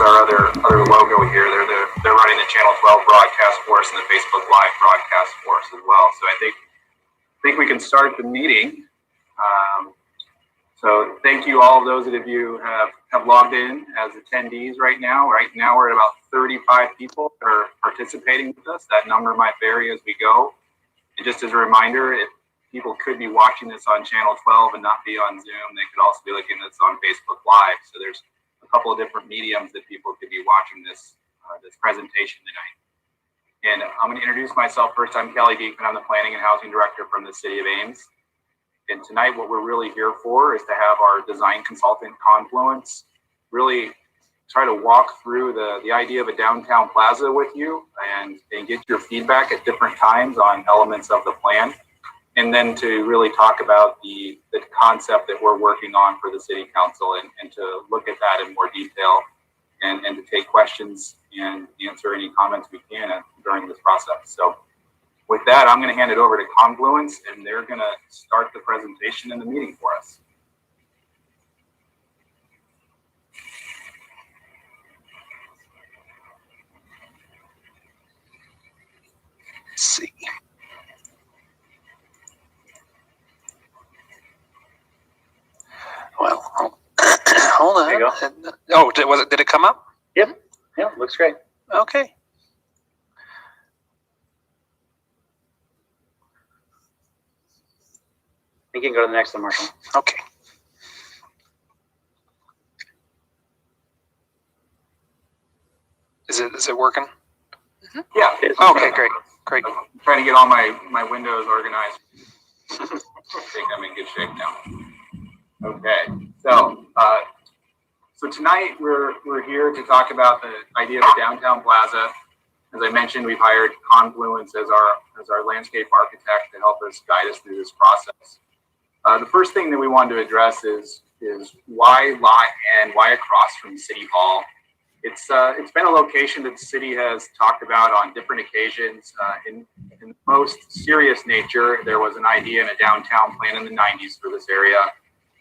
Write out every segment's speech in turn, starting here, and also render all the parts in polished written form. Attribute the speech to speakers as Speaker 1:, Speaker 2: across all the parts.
Speaker 1: our other logo here. They're running the Channel 12 broadcast for us and the Facebook Live broadcast for us as well. So I think we can start the meeting. So thank you all of those of you who have logged in as attendees right now. Right now we're at about 35 people that are participating with us. That number might vary as we go. And just as a reminder, if people could be watching this on Channel 12 and not be on Zoom, they could also be looking at this on Facebook Live. So there's a couple of different mediums that people could be watching this presentation tonight. And I'm going to introduce myself first. I'm Kelly Diekman. I'm the Planning and Housing Director from the City of Ames. And tonight what we're really here for is to have our design consultant Confluence really try to walk through the idea of a downtown plaza with you and get your feedback at different times on elements of the plan. And then to really talk about the concept that we're working on for the City Council and to look at that in more detail and to take questions and answer any comments we can during this process. So with that, I'm going to hand it over to Confluence, and they're going to start the presentation and the meeting for us.
Speaker 2: Let's see. Well, hold on.
Speaker 1: There you go.
Speaker 2: Oh, did it come up?
Speaker 1: Yep. Yeah, looks great.
Speaker 2: Okay.
Speaker 1: You can go to the next one, Marshall.
Speaker 2: Okay. Is it working?
Speaker 1: Mm-hmm. Yeah.
Speaker 2: Okay, great.
Speaker 1: I'm trying to get all my windows organized. I think I'm in good shape now. Okay. So tonight we're here to talk about the idea of a downtown plaza. As I mentioned, we've hired Confluence as our landscape architect to help us guide us through this process. The first thing that we wanted to address is why Lot N, why across from City Hall. It's been a location that the city has talked about on different occasions. In the most serious nature, there was an idea in a downtown plan in the 90s for this area.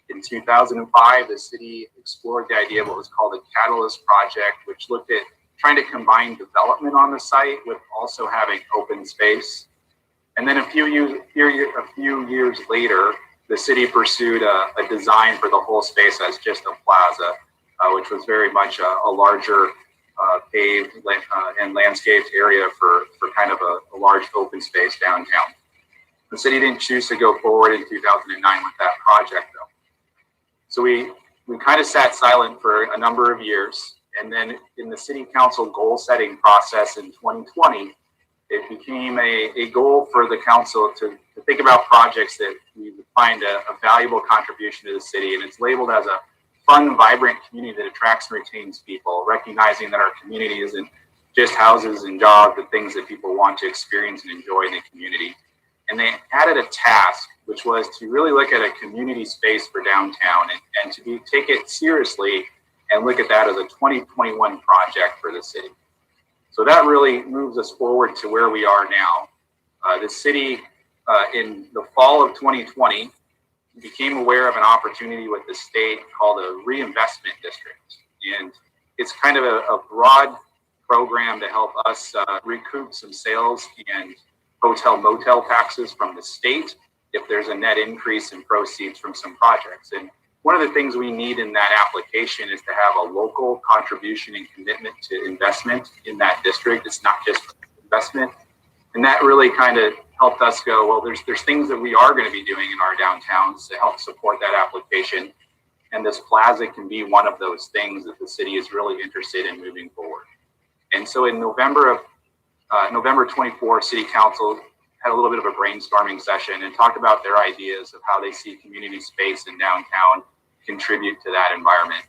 Speaker 1: In 2005, the city explored the idea of what was called the Catalyst Project, which looked at trying to combine development on the site with also having open space. And then a few years later, the city pursued a design for the whole space as just a plaza, which was very much a larger paved and landscaped area for kind of a large open space downtown. The city didn't choose to go forward in 2009 with that project, though. So we kind of sat silent for a number of years, and then in the city council goal setting process in 2020, it became a goal for the council to think about projects that we would find a valuable contribution to the city. And it's labeled as a fun, vibrant community that attracts and retains people, recognizing that our community isn't just houses and jobs, but things that people want to experience and enjoy in the community. And they added a task, which was to really look at a community space for downtown and to take it seriously and look at that as a 2021 project for the city. So that really moves us forward to where we are now. The city, in the fall of 2020, became aware of an opportunity with the state called a Reinvestment District. And it's kind of a broad program to help us recoup some sales and hotel motel taxes from the state if there's a net increase in proceeds from some projects. And one of the things we need in that application is to have a local contribution and commitment to investment in that district. It's not just investment. And that really kind of helped us go, well, there's things that we are going to be doing in our downtowns to help support that application. And this plaza can be one of those things that the city is really interested in moving forward. And so in November 24th, City Council had a little bit of a brainstorming session and talked about their ideas of how they see community space in downtown contribute to that environment.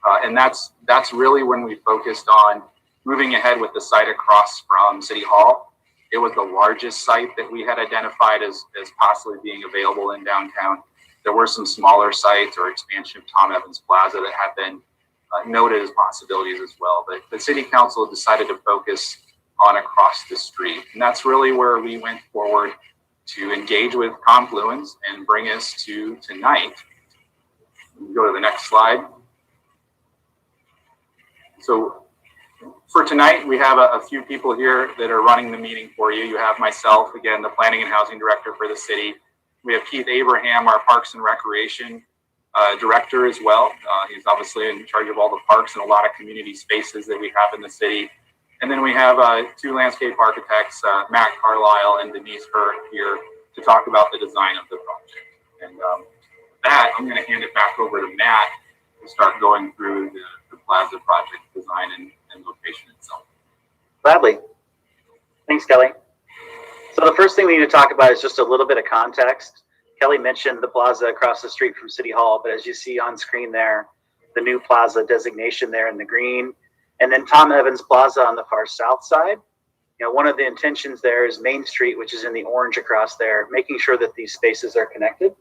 Speaker 1: And that's really when we focused on moving ahead with the site across from City Hall. It was the largest site that we had identified as possibly being available in downtown. There were some smaller sites or expansion of Tom Evans Plaza that have been noted as possibilities as well. But the City Council decided to focus on across the street. And that's really where we went forward to engage with Confluence and bring us to tonight. Go to the next slide. So for tonight, we have a few people here that are running the meeting for you. You have myself, again, the Planning and Housing Director for the city. We have Keith Abraham, our Parks and Recreation Director as well. He's obviously in charge of all the parks and a lot of community spaces that we have in the city. And then we have two landscape architects, Matt Carlisle and Denise Hurd, here to talk about the design of the project. And with that, I'm going to hand it back over to Matt to start going through the Plaza project design and location itself.
Speaker 3: Gladly. Thanks, Kelly. So the first thing we need to talk about is just a little bit of context. Kelly mentioned the Plaza across the street from City Hall, but as you see on screen there, the new Plaza designation there in the green, and then Tom Evans Plaza on the far south side. You know, one of the intentions there is Main Street, which is in the orange across there, making sure that these spaces are connected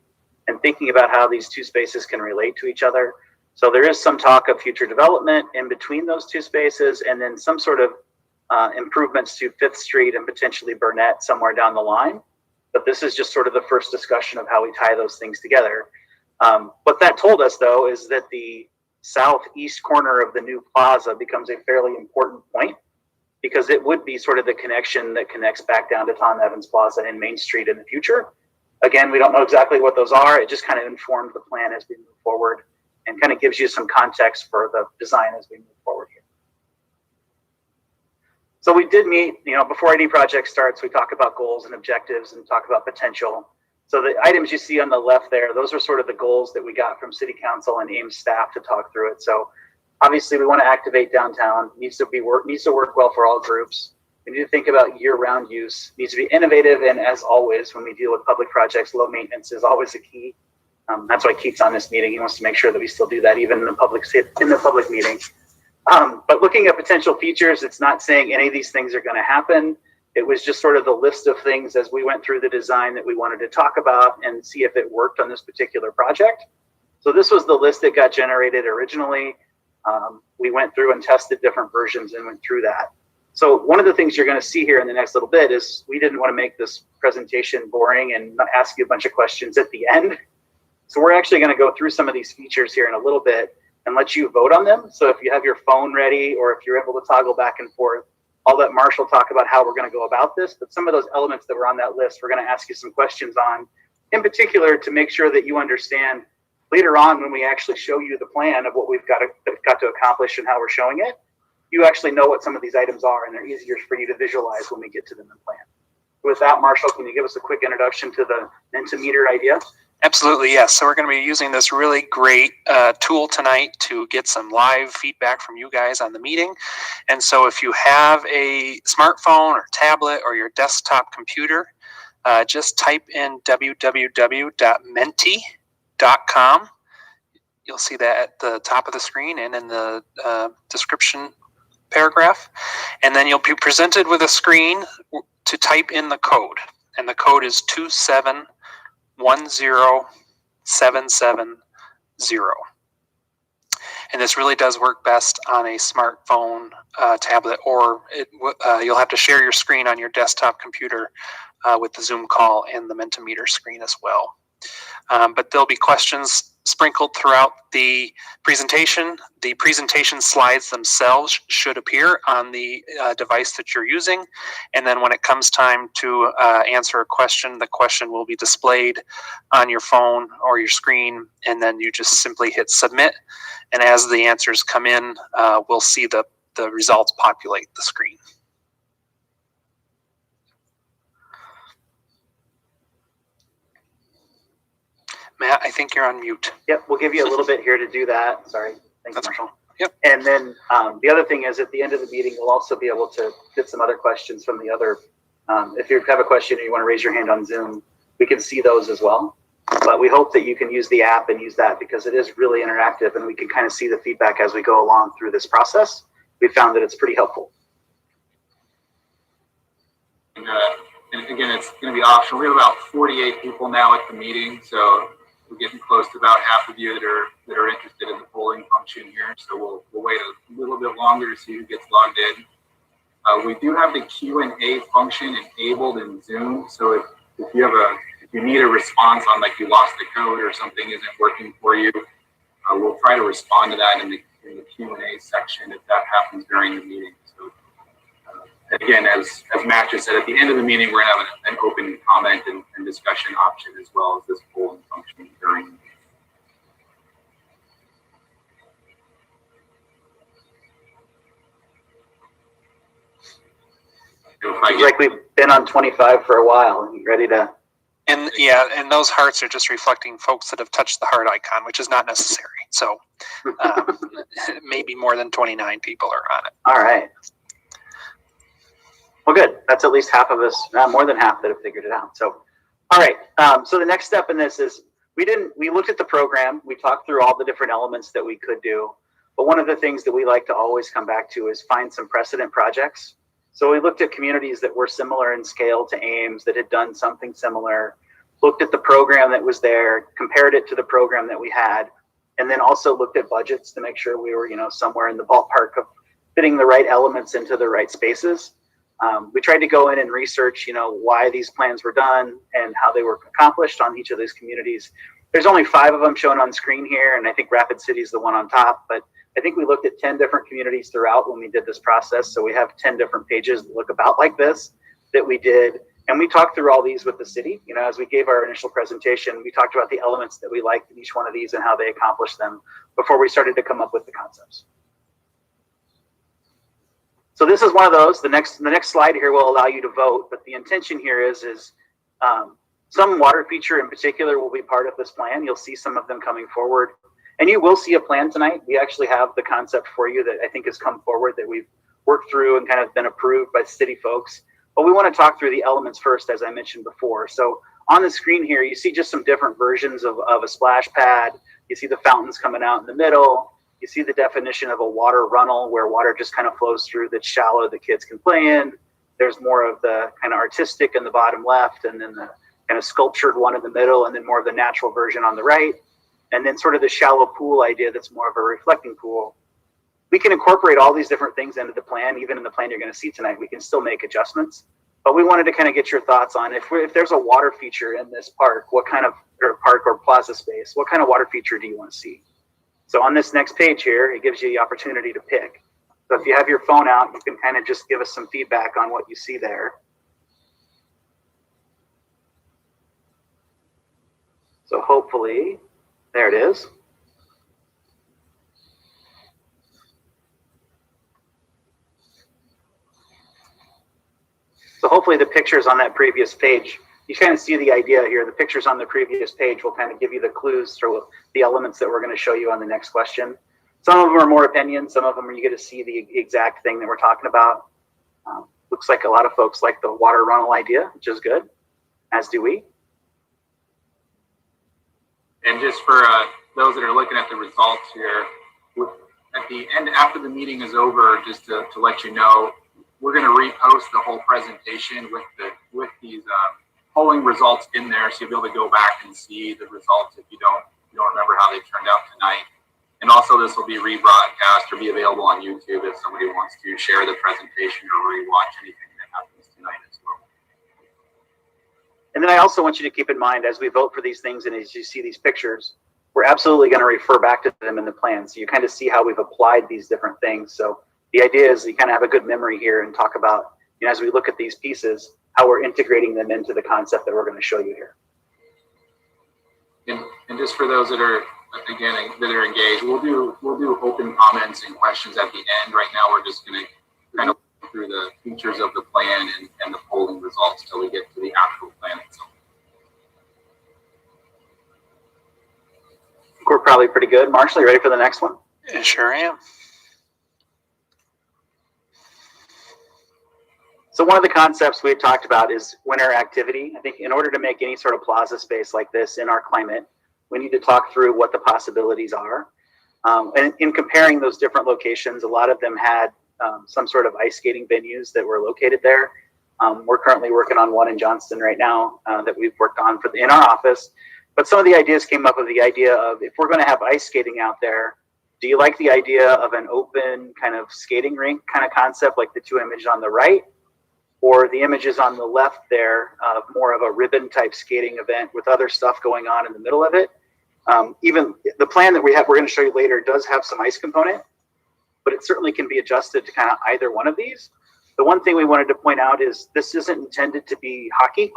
Speaker 3: and thinking about how these two spaces can relate to each other. So there is some talk of future development in between those two spaces, and then some sort of improvements to 5th Street and potentially Burnett somewhere down the line. But this is just sort of the first discussion of how we tie those things together. What that told us, though, is that the southeast corner of the new Plaza becomes a fairly important point, because it would be sort of the connection that connects back down to Tom Evans Plaza and Main Street in the future. Again, we don't know exactly what those are. It just kind of informed the plan as we move forward and kind of gives you some context for the design as we move forward here. So we did meet, you know, before any project starts, we talk about goals and objectives and talk about potential. So the items you see on the left there, those are sort of the goals that we got from City Council and AIM staff to talk through it. So obviously we want to activate downtown, needs to work well for all groups. We need to think about year-round use, needs to be innovative, and as always, when we deal with public projects, low maintenance is always a key. That's why Keith's on this meeting. He wants to make sure that we still do that even in the public meeting. But looking at potential features, it's not saying any of these things are going to happen. It was just sort of the list of things as we went through the design that we wanted to talk about and see if it worked on this particular project. So this was the list that got generated originally. We went through and tested different versions and went through that. So one of the things you're going to see here in the next little bit is we didn't want to make this presentation boring and not ask you a bunch of questions at the end. So we're actually going to go through some of these features here in a little bit and let you vote on them. So if you have your phone ready, or if you're able to toggle back and forth, I'll let Marshall talk about how we're going to go about this. But some of those elements that were on that list, we're going to ask you some questions on, in particular, to make sure that you understand later on when we actually show you the plan of what we've got to accomplish and how we're showing it, you actually know what some of these items are, and they're easier for you to visualize when we get to them in plan. With that, Marshall, can you give us a quick introduction to the Mentimeter idea?
Speaker 2: Absolutely, yes. So we're going to be using this really great tool tonight to get some live feedback from you guys on the meeting. And so if you have a smartphone or tablet or your desktop computer, just type in www.menti.com. You'll see that at the top of the screen and in the description paragraph. And then you'll be presented with a screen to type in the code. And the code is 2710770. And this really does work best on a smartphone, tablet, or you'll have to share your screen on your desktop computer with the Zoom call and the Mentimeter screen as well. But there'll be questions sprinkled throughout the presentation. The presentation slides themselves should appear on the device that you're using. And then when it comes time to answer a question, the question will be displayed on your phone or your screen. And then you just simply hit submit. And as the answers come in, we'll see the results populate the screen. Matt, I think you're on mute.
Speaker 3: Yep, we'll give you a little bit here to do that. Sorry. Thanks, Marshall.
Speaker 2: Yep.
Speaker 3: And then the other thing is at the end of the meeting, we'll also be able to get some other questions from the other. If you have a question and you want to raise your hand on Zoom, we can see those as well. But we hope that you can use the app and use that because it is really interactive and we can kind of see the feedback as we go along through this process. We found that it's pretty helpful.
Speaker 1: And again, it's going to be optional. We have about 48 people now at the meeting, so we're getting close to about half of you that are interested in the polling function here. So we'll wait a little bit longer to see who gets logged in. We do have the Q&A function enabled in Zoom. So if you need a response on, like, you lost the code or something isn't working for you, we'll try to respond to that in in the Q&A section if that happens during the meeting. So again, as Matt just said, at the end of the meeting, we're going to have an open comment and discussion option as well as this polling function during the meeting.
Speaker 3: Seems like we've been on 25 for a while and ready to.
Speaker 2: And yeah, and those hearts are just reflecting folks that have touched the heart icon, which is not necessary. So maybe more than 29 people are on it.
Speaker 3: All right. Well, good. That's at least half of us, more than half that have figured it out. So, all right. So the next step in this is we looked at the program. We talked through all the different elements that we could do. But one of the things that we like to always come back to is find some precedent projects. So we looked at communities that were similar in scale to Ames, that had done something similar, looked at the program that was there, compared it to the program that we had, and then also looked at budgets to make sure we were, somewhere in the ballpark of fitting the right elements into the right spaces. We tried to go in and research, why these plans were done and how they were accomplished on each of these communities. There's only 5 of them shown on screen here, and I think Rapid City is the one on top, but I think we looked at 10 different communities throughout when we did this process. So we have 10 different pages that look about like this that we did. And we talked through all these with the city. As we gave our initial presentation, we talked about the elements that we liked in each one of these and how they accomplished them before we started to come up with the concepts. So this is one of those. The next slide here will allow you to vote, but the intention here is some water feature in particular will be part of this plan. You'll see some of them coming forward. And you will see a plan tonight. We actually have the concept for you that I think has come forward that we've worked through and kind of been approved by city folks. But we want to talk through the elements first, as I mentioned before. So on the screen here, you see just some different versions of a splash pad. You see the fountains coming out in the middle. You see the definition of a water runnel where water just kind of flows through that's shallow that kids can play in. There's more of the kind of artistic in the bottom left, and then the kind of sculptured one in the middle, and then more of the natural version on the right. And then sort of the shallow pool idea that's more of a reflecting pool. We can incorporate all these different things into the plan. Even in the plan you're going to see tonight, we can still make adjustments. But we wanted to kind of get your thoughts on if there's a water feature in this park, what kind of, or park or plaza space, what kind of water feature do you want to see? So on this next page here, it gives you the opportunity to pick. So if you have your phone out, you can kind of just give us some feedback on what you see there. So hopefully, there it is. So hopefully the pictures on that previous page, you kind of see the idea here. The pictures on the previous page will kind of give you the clues through the elements that we're going to show you on the next question. Some of them are more opinions. Some of them are you get to see the exact thing that we're talking about. Looks like a lot of folks like the water runnel idea, which is good, as do we.
Speaker 1: And just for those that are looking at the results here, at the end, after the meeting is over, just to let you know, we're going to repost the whole presentation with these polling results in there, so you'll be able to go back and see the results if you don't remember how they turned out tonight. And also, this will be rebroadcast or be available on YouTube if somebody wants to share the presentation or rewatch anything that happens tonight as well.
Speaker 3: And then I also want you to keep in mind, as we vote for these things and as you see these pictures, we're absolutely going to refer back to them in the plan. So you kind of see how we've applied these different things. So the idea is you kind of have a good memory here and talk about, as we look at these pieces, how we're integrating them into the concept that we're going to show you here.
Speaker 1: And just for those that are, again, that are engaged, we'll do open comments and questions at the end. Right now, we're just going to kind of go through the features of the plan and the polling results till we get to the actual plan itself.
Speaker 3: I think we're probably pretty good. Marshall, you ready for the next one?
Speaker 2: I sure am.
Speaker 3: So one of the concepts we've talked about is winter activity. I think in order to make any sort of plaza space like this in our climate, we need to talk through what the possibilities are. And in comparing those different locations, a lot of them had some sort of ice skating venues that were located there. We're currently working on one in Johnston right now that we've worked on in our office. But some of the ideas came up with the idea of, if we're going to have ice skating out there, do you like the idea of an open kind of skating rink kind of concept like the two images on the right? Or the images on the left there, more of a ribbon type skating event with other stuff going on in the middle of it. Even the plan that we have, we're going to show you later, does have some ice component. but it certainly can be adjusted to kind of either one of these. The one thing we wanted to point out is this isn't intended to be hockey.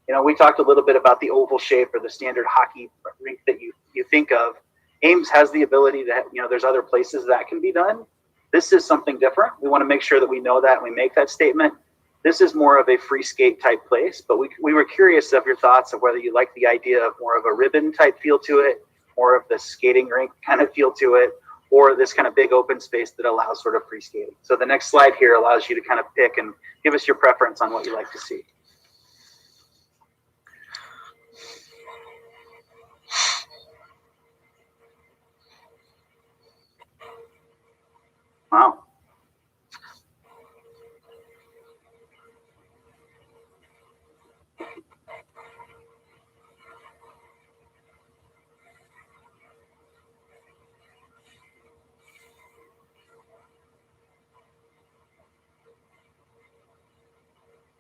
Speaker 3: You know, we talked a little bit about the oval shape or the standard hockey rink that you think of. Ames has the ability that, you know, there's other places that can be done. This is something different. We want to make sure that we know that and we make that statement. This is more of a free skate type place, but we were curious of your thoughts of whether you like the idea of more of a ribbon type feel to it, more of the skating rink kind of feel to it, or this kind of big open space that allows sort of free skating. So the next slide here allows you to kind of pick and give us your preference on what you like to see. Wow.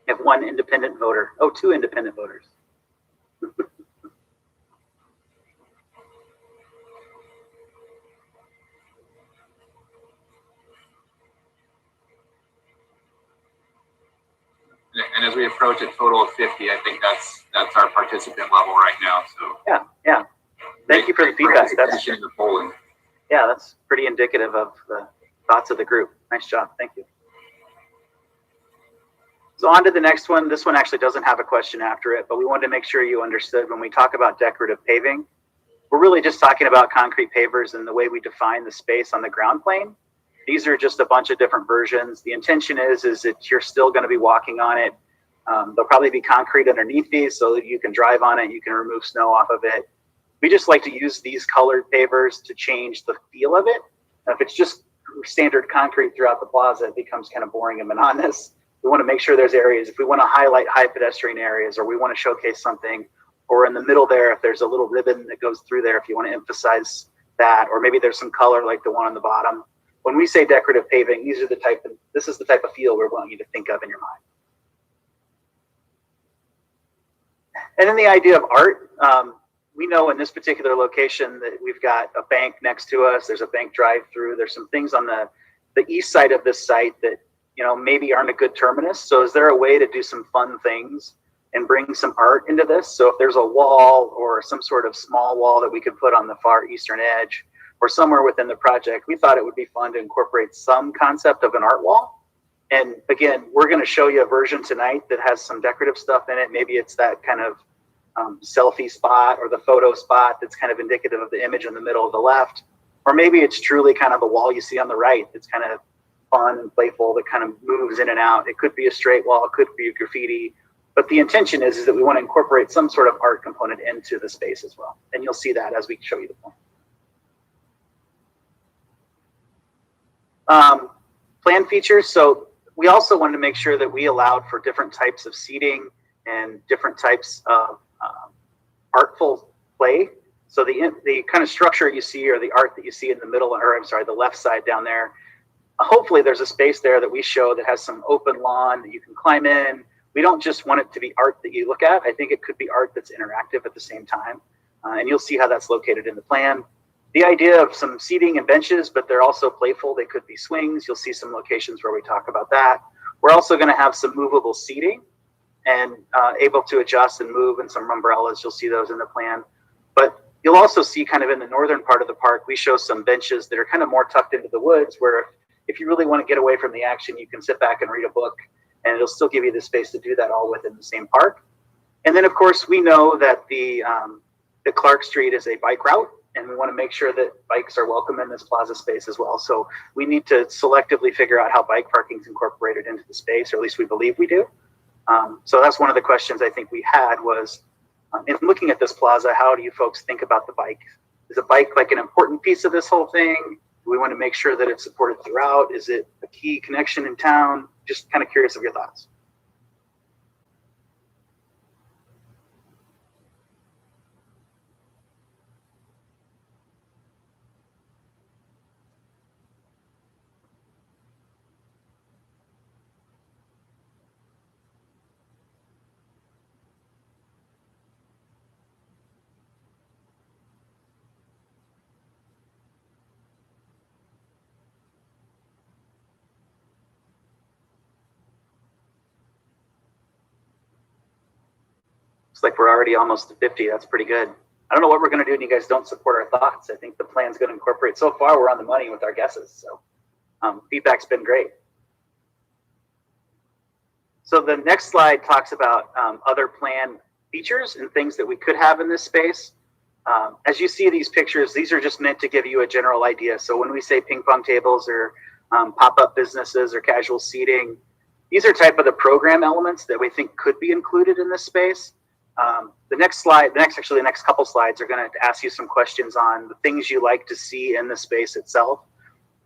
Speaker 3: You have one independent voter. Oh, two independent voters.
Speaker 1: And as we approach a total of 50, I think that's our participant level right now. So
Speaker 3: yeah. Thank you for the feedback. That's
Speaker 1: the polling.
Speaker 3: Yeah, that's pretty indicative of the thoughts of the group. Nice job. Thank you. So on to the next one. This one actually doesn't have a question after it, but we wanted to make sure you understood when we talk about decorative paving, we're really just talking about concrete pavers and the way we define the space on the ground plane. These are just a bunch of different versions. The intention is that you're still going to be walking on it. There'll probably be concrete underneath these so that you can drive on it. You can remove snow off of it. We just like to use these colored pavers to change the feel of it. Now, if it's just standard concrete throughout the plaza, it becomes kind of boring and monotonous. We want to make sure there's areas, if we want to highlight high pedestrian areas, or we want to showcase something, or in the middle there, if there's a little ribbon that goes through there, if you want to emphasize that, or maybe there's some color like the one on the bottom. When we say decorative paving, this is the type of feel we're wanting you to think of in your mind. And then the idea of art, we know in this particular location that we've got a bank next to us. There's a bank drive-through. There's some things on the east side of this site that, you know, maybe aren't a good terminus. So is there a way to do some fun things and bring some art into this? So if there's a wall or some sort of small wall that we could put on the far eastern edge or somewhere within the project, we thought it would be fun to incorporate some concept of an art wall. And again, we're going to show you a version tonight that has some decorative stuff in it. Maybe it's that kind of selfie spot or the photo spot that's kind of indicative of the image in the middle of the left. Or maybe it's truly kind of the wall you see on the right that's kind of fun and playful, that kind of moves in and out. It could be a straight wall, it could be a graffiti. But the intention is that we want to incorporate some sort of art component into the space as well. And you'll see that as we show you the plan. Plan features. So we also wanted to make sure that we allowed for different types of seating and different types of artful play. So the kind of structure you see, or the art that you see in the middle, or I'm sorry, the left side down there, hopefully there's a space there that we show that has some open lawn that you can climb in. We don't just want it to be art that you look at. I think it could be art that's interactive at the same time. And you'll see how that's located in the plan. The idea of some seating and benches, but they're also playful. They could be swings. You'll see some locations where we talk about that. We're also going to have some movable seating and able to adjust and move, and some umbrellas. You'll see those in the plan. But you'll also see kind of in the northern part of the park, we show some benches that are kind of more tucked into the woods, where if you really want to get away from the action, you can sit back and read a book, and it'll still give you the space to do that all within the same park. And then, of course, we know that the Clark Street is a bike route, and we want to make sure that bikes are welcome in this plaza space as well. So we need to selectively figure out how bike parking is incorporated into the space, or at least we believe we do. So that's one of the questions I think we had was, in looking at this plaza, how do you folks think about the bike? Is a bike like an important piece of this whole thing? Do we want to make sure that it's supported throughout? Is it a key connection in town? Just kind of curious of your thoughts. Looks like we're already almost to 50. That's pretty good. I don't know what we're going to do when you guys don't support our thoughts. I think the plan's going to incorporate. So far, we're on the money with our guesses. So feedback's been great. So the next slide talks about other plan features and things that we could have in this space. As you see these pictures, these are just meant to give you a general idea. So when we say ping pong tables or pop-up businesses or casual seating, these are type of the program elements that we think could be included in this space. The next couple slides are going to ask you some questions on the things you like to see in the space itself.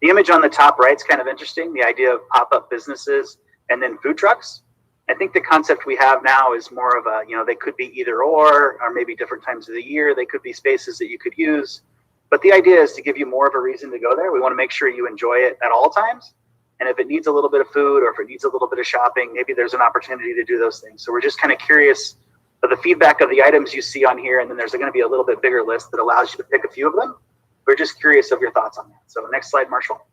Speaker 3: The image on the top right is kind of interesting, the idea of pop-up businesses and then food trucks. I think the concept we have now is more of a, they could be either or maybe different times of the year. They could be spaces that you could use. But the idea is to give you more of a reason to go there. We want to make sure you enjoy it at all times. And if it needs a little bit of food or if it needs a little bit of shopping, maybe there's an opportunity to do those things. So we're just kind of curious of the feedback of the items you see on here. And then there's going to be a little bit bigger list that allows you to pick a few of them. We're just curious of your thoughts on that. So next slide, Marshall.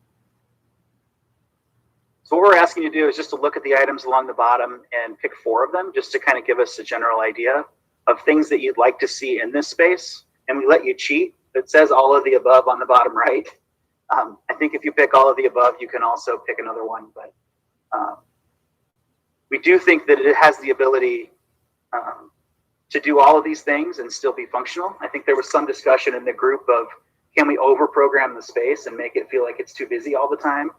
Speaker 3: So what we're asking you to do is just to look at the items along the bottom and pick 4 of them, just to kind of give us a general idea of things that you'd like to see in this space. And we let you cheat. It says all of the above on the bottom right. I think if you pick all of the above, you can also pick another one. But we do think that it has the ability to do all of these things and still be functional. I think there was some discussion in the group of, can we over-program the space and make it feel like it's too busy all the time?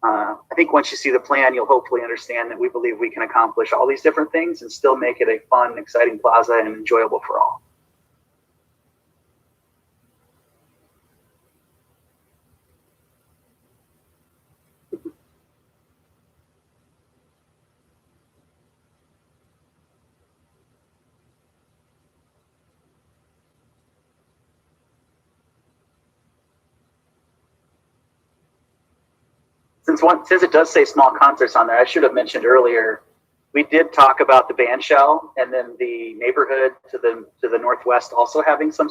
Speaker 3: I think once you see the plan, you'll hopefully understand that we believe we can accomplish all these different things and still make it a fun, exciting plaza and enjoyable for all. Since it does say small concerts on there, I should have mentioned earlier, we did talk about the band shell and then the neighborhood to the northwest also having some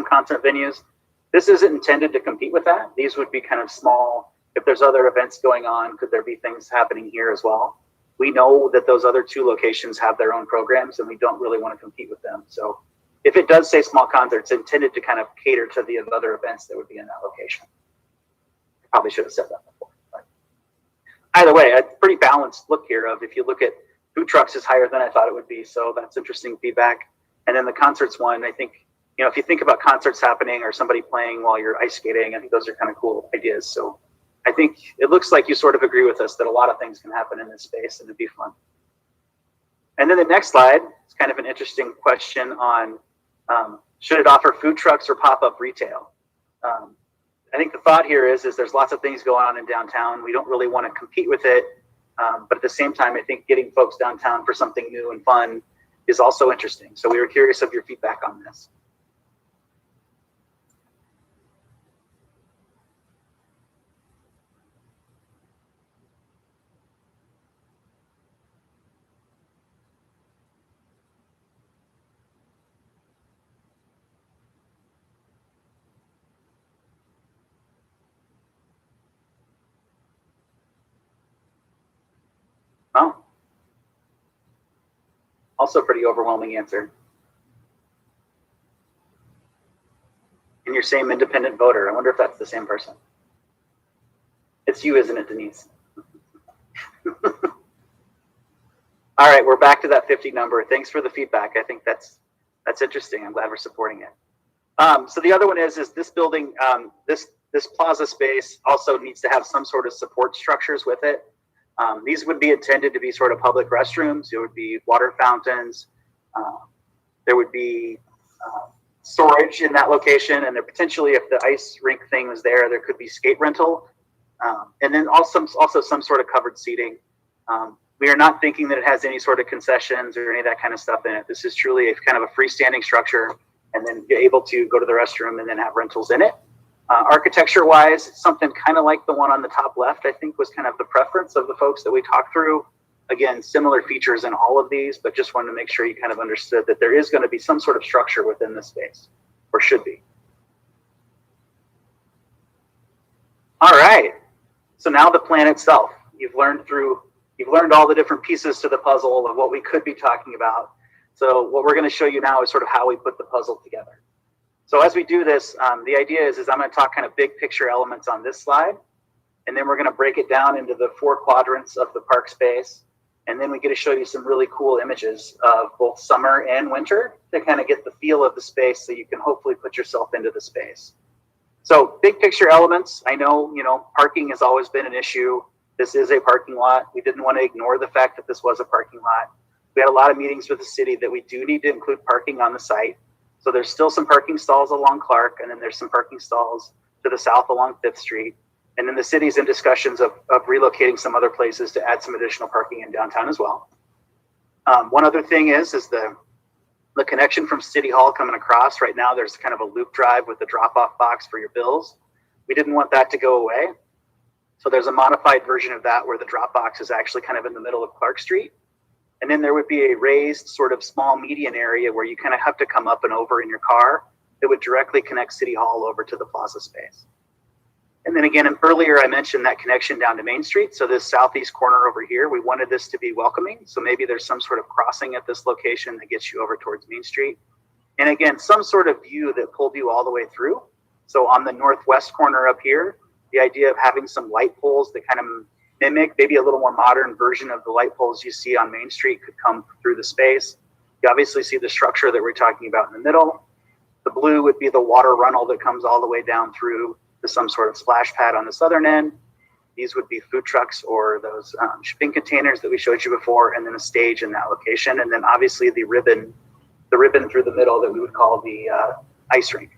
Speaker 3: concert venues. This isn't intended to compete with that. These would be kind of small. If there's other events going on, could there be things happening here as well? We know that those other 2 locations have their own programs and we don't really want to compete with them. So if it does say small concerts, it's intended to kind of cater to the other events that would be in that location. I probably should have said that before. Either way, a pretty balanced look here of, if you look at food trucks, is higher than I thought it would be. So that's interesting feedback. And then the concerts one, I think, if you think about concerts happening or somebody playing while you're ice skating, I think those are kind of cool ideas. So I think it looks like you sort of agree with us that a lot of things can happen in this space and it'd be fun. And then the next slide is kind of an interesting question on, should it offer food trucks or pop-up retail? I think the thought here is there's lots of things going on in downtown. We don't really want to compete with it. But at the same time, I think getting folks downtown for something new and fun is also interesting. So we were curious of your feedback on this. Oh, also pretty overwhelming answer. And your same independent voter. I wonder if that's the same person. It's you, isn't it, Denise? All right, we're back to that 50 number. Thanks for the feedback. I think that's interesting. I'm glad we're supporting it. So the other one is this building, this plaza space also needs to have some sort of support structures with it. These would be intended to be sort of public restrooms. There would be water fountains. There would be storage in that location. And there potentially, if the ice rink thing was there, there could be skate rental. And then also some sort of covered seating. We are not thinking that it has any sort of concessions or any of that kind of stuff in it. This is truly a kind of a freestanding structure, and then be able to go to the restroom and then have rentals in it. Architecture-wise, something kind of like the one on the top left, I think, was kind of the preference of the folks that we talked through. Again, similar features in all of these, but just wanted to make sure you kind of understood that there is going to be some sort of structure within the space, or should be. All right. So now the plan itself. You've learned all the different pieces to the puzzle of what we could be talking about. So what we're going to show you now is sort of how we put the puzzle together. So as we do this, the idea is I'm going to talk kind of big picture elements on this slide, and then we're going to break it down into the 4 quadrants of the park space. And then we get to show you some really cool images of both summer and winter to kind of get the feel of the space so you can hopefully put yourself into the space. So big picture elements, I know, parking has always been an issue. This is a parking lot. We didn't want to ignore the fact that this was a parking lot. We had a lot of meetings with the city that we do need to include parking on the site. So there's still some parking stalls along Clark, and then there's some parking stalls to the south along 5th Street. And then the city's in discussions of relocating some other places to add some additional parking in downtown as well. One other thing is the connection from City Hall coming across. Right now, there's kind of a loop drive with the drop-off box for your bills. We didn't want that to go away. So there's a modified version of that where the drop box is actually kind of in the middle of Clark Street. And then there would be a raised sort of small median area where you kind of have to come up and over in your car that would directly connect City Hall over to the Plaza space. And then again, earlier I mentioned that connection down to Main Street. So this southeast corner over here, we wanted this to be welcoming. So maybe there's some sort of crossing at this location that gets you over towards Main Street. And again, some sort of view that pulled you all the way through. So on the northwest corner up here, the idea of having some light poles that kind of mimic maybe a little more modern version of the light poles you see on Main Street could come through the space. You obviously see the structure that we're talking about in the middle. The blue would be the water runnel that comes all the way down through to some sort of splash pad on the southern end. These would be food trucks or those shipping containers that we showed you before, and then a stage in that location. And then obviously the ribbon through the middle that we would call the ice rink.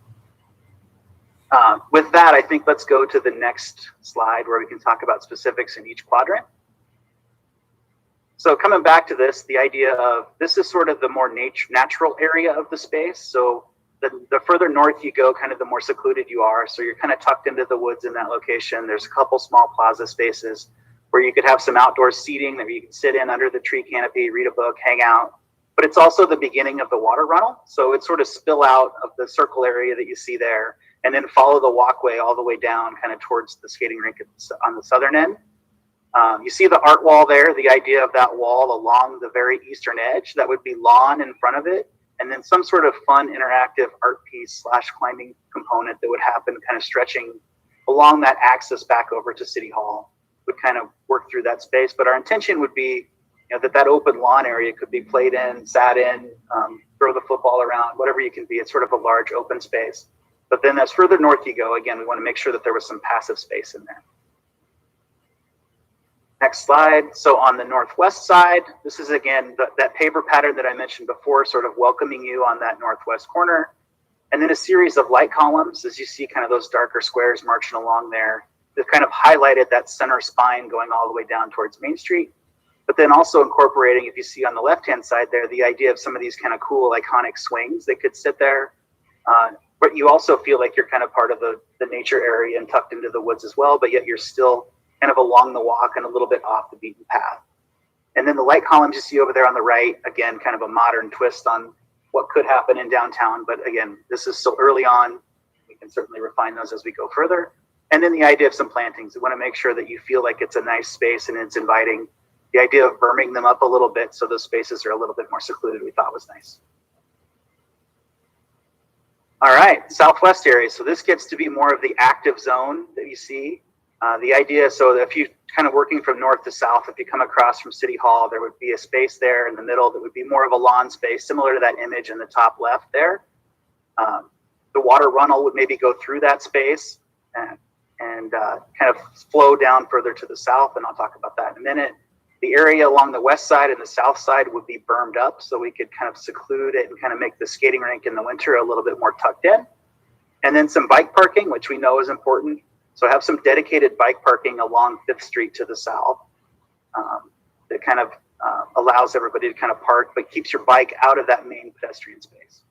Speaker 3: With that, I think let's go to the next slide where we can talk about specifics in each quadrant. So coming back to this, the idea of this is sort of the more natural area of the space. So the further north you go, kind of the more secluded you are. So you're kind of tucked into the woods in that location. There's a couple small plaza spaces where you could have some outdoor seating that you can sit in under the tree canopy, read a book, hang out. But it's also the beginning of the water runnel. So it's sort of spill out of the circle area that you see there and then follow the walkway all the way down kind of towards the skating rink on the southern end. You see the art wall there, the idea of that wall along the very eastern edge, that would be lawn in front of it. And then some sort of fun interactive art piece / climbing component that would happen kind of stretching along that axis back over to City Hall would kind of work through that space. But our intention would be that open lawn area could be played in, sat in, throw the football around, whatever you can be. It's sort of a large open space. But then as further north you go, again, we want to make sure that there was some passive space in there. Next slide. So on the northwest side, this is again that paver pattern that I mentioned before, sort of welcoming you on that northwest corner. And then a series of light columns, as you see kind of those darker squares marching along there, that kind of highlighted that center spine going all the way down towards Main Street. But then also incorporating, if you see on the left-hand side there, the idea of some of these kind of cool iconic swings that could sit there. But you also feel like you're kind of part of the nature area and tucked into the woods as well, but yet you're still kind of along the walk and a little bit off the beaten path. And then the light columns you see over there on the right, again, kind of a modern twist on what could happen in downtown. But again, this is still early on. We can certainly refine those as we go further. And then the idea of some plantings. We want to make sure that you feel like it's a nice space and it's inviting. The idea of berming them up a little bit so those spaces are a little bit more secluded, we thought was nice. All right, southwest area. So this gets to be more of the active zone that you see. The idea, so if you kind of working from north to south, if you come across from City Hall, there would be a space there in the middle that would be more of a lawn space, similar to that image in the top left there. The water runnel would maybe go through that space and kind of flow down further to the south, and I'll talk about that in a minute. The area along the west side and the south side would be bermed up, so we could kind of seclude it and kind of make the skating rink in the winter a little bit more tucked in. And then some bike parking, which we know is important. So have some dedicated bike parking along 5th Street to the south that kind of allows everybody to kind of park, but keeps your bike out of that main pedestrian space.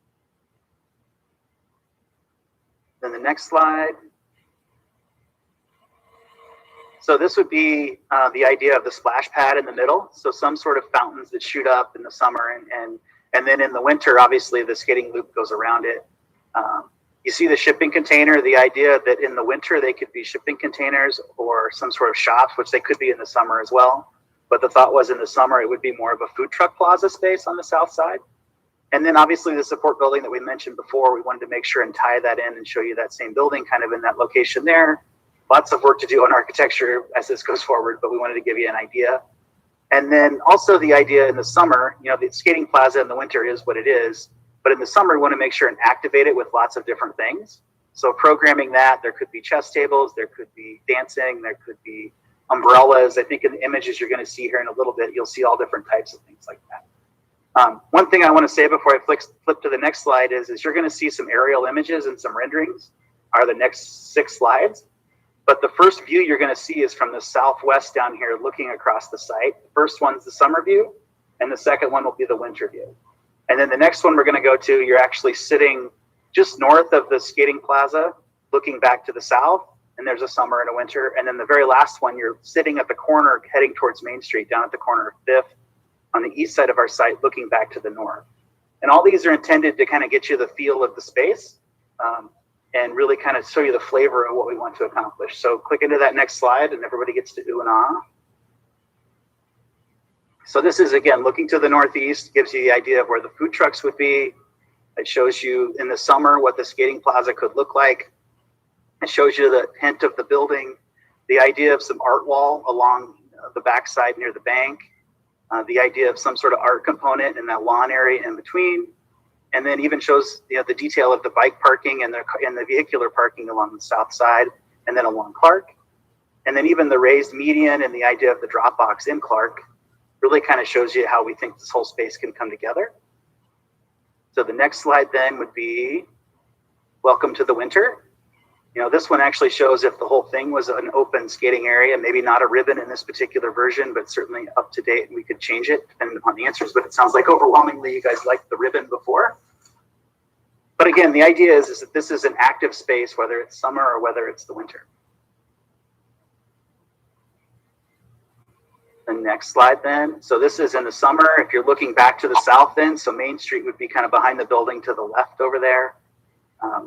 Speaker 3: Then the next slide. So this would be the idea of the splash pad in the middle. So some sort of fountains that shoot up in the summer, and then in the winter, obviously the skating loop goes around it. You see the shipping container, the idea that in the winter they could be shipping containers or some sort of shops, which they could be in the summer as well. But the thought was in the summer it would be more of a food truck plaza space on the south side. And then obviously the support building that we mentioned before, we wanted to make sure and tie that in and show you that same building kind of in that location there. Lots of work to do on architecture as this goes forward, but we wanted to give you an idea. And then also the idea in the summer, you know, the skating plaza in the winter is what it is, but in the summer we want to make sure and activate it with lots of different things. So programming that, there could be chess tables, there could be dancing, there could be umbrellas. I think in the images you're going to see here in a little bit, you'll see all different types of things like that. One thing I want to say before I flip to the next slide is you're going to see some aerial images and some renderings are the next 6 slides. But the first view you're going to see is from the southwest down here looking across the site. The first one's the summer view, and the second one will be the winter view. And then the next one we're going to go to, you're actually sitting just north of the skating plaza, looking back to the south, and there's a summer and a winter. And then the very last one, you're sitting at the corner heading towards Main Street, down at the corner of 5th on the east side of our site, looking back to the north. And all these are intended to kind of get you the feel of the space and really kind of show you the flavor of what we want to accomplish. So click into that next slide and everybody gets to ooh and ah. So this is, again, looking to the northeast, gives you the idea of where the food trucks would be. It shows you in the summer what the skating plaza could look like. It shows you the hint of the building, the idea of some art wall along the backside near the bank, the idea of some sort of art component in that lawn area in between, and then even shows, you know, the detail of the bike parking and the vehicular parking along the south side and then along Clark. And then even the raised median and the idea of the drop box in Clark really kind of shows you how we think this whole space can come together. So the next slide then would be welcome to the winter. You know, this one actually shows if the whole thing was an open skating area, maybe not a ribbon in this particular version, but certainly up to date, and we could change it depending upon the answers. But it sounds like overwhelmingly you guys liked the ribbon before. But again, the idea is that this is an active space, whether it's summer or whether it's the winter. The next slide then. So this is in the summer. If you're looking back to the south then, so Main Street would be kind of behind the building to the left over there.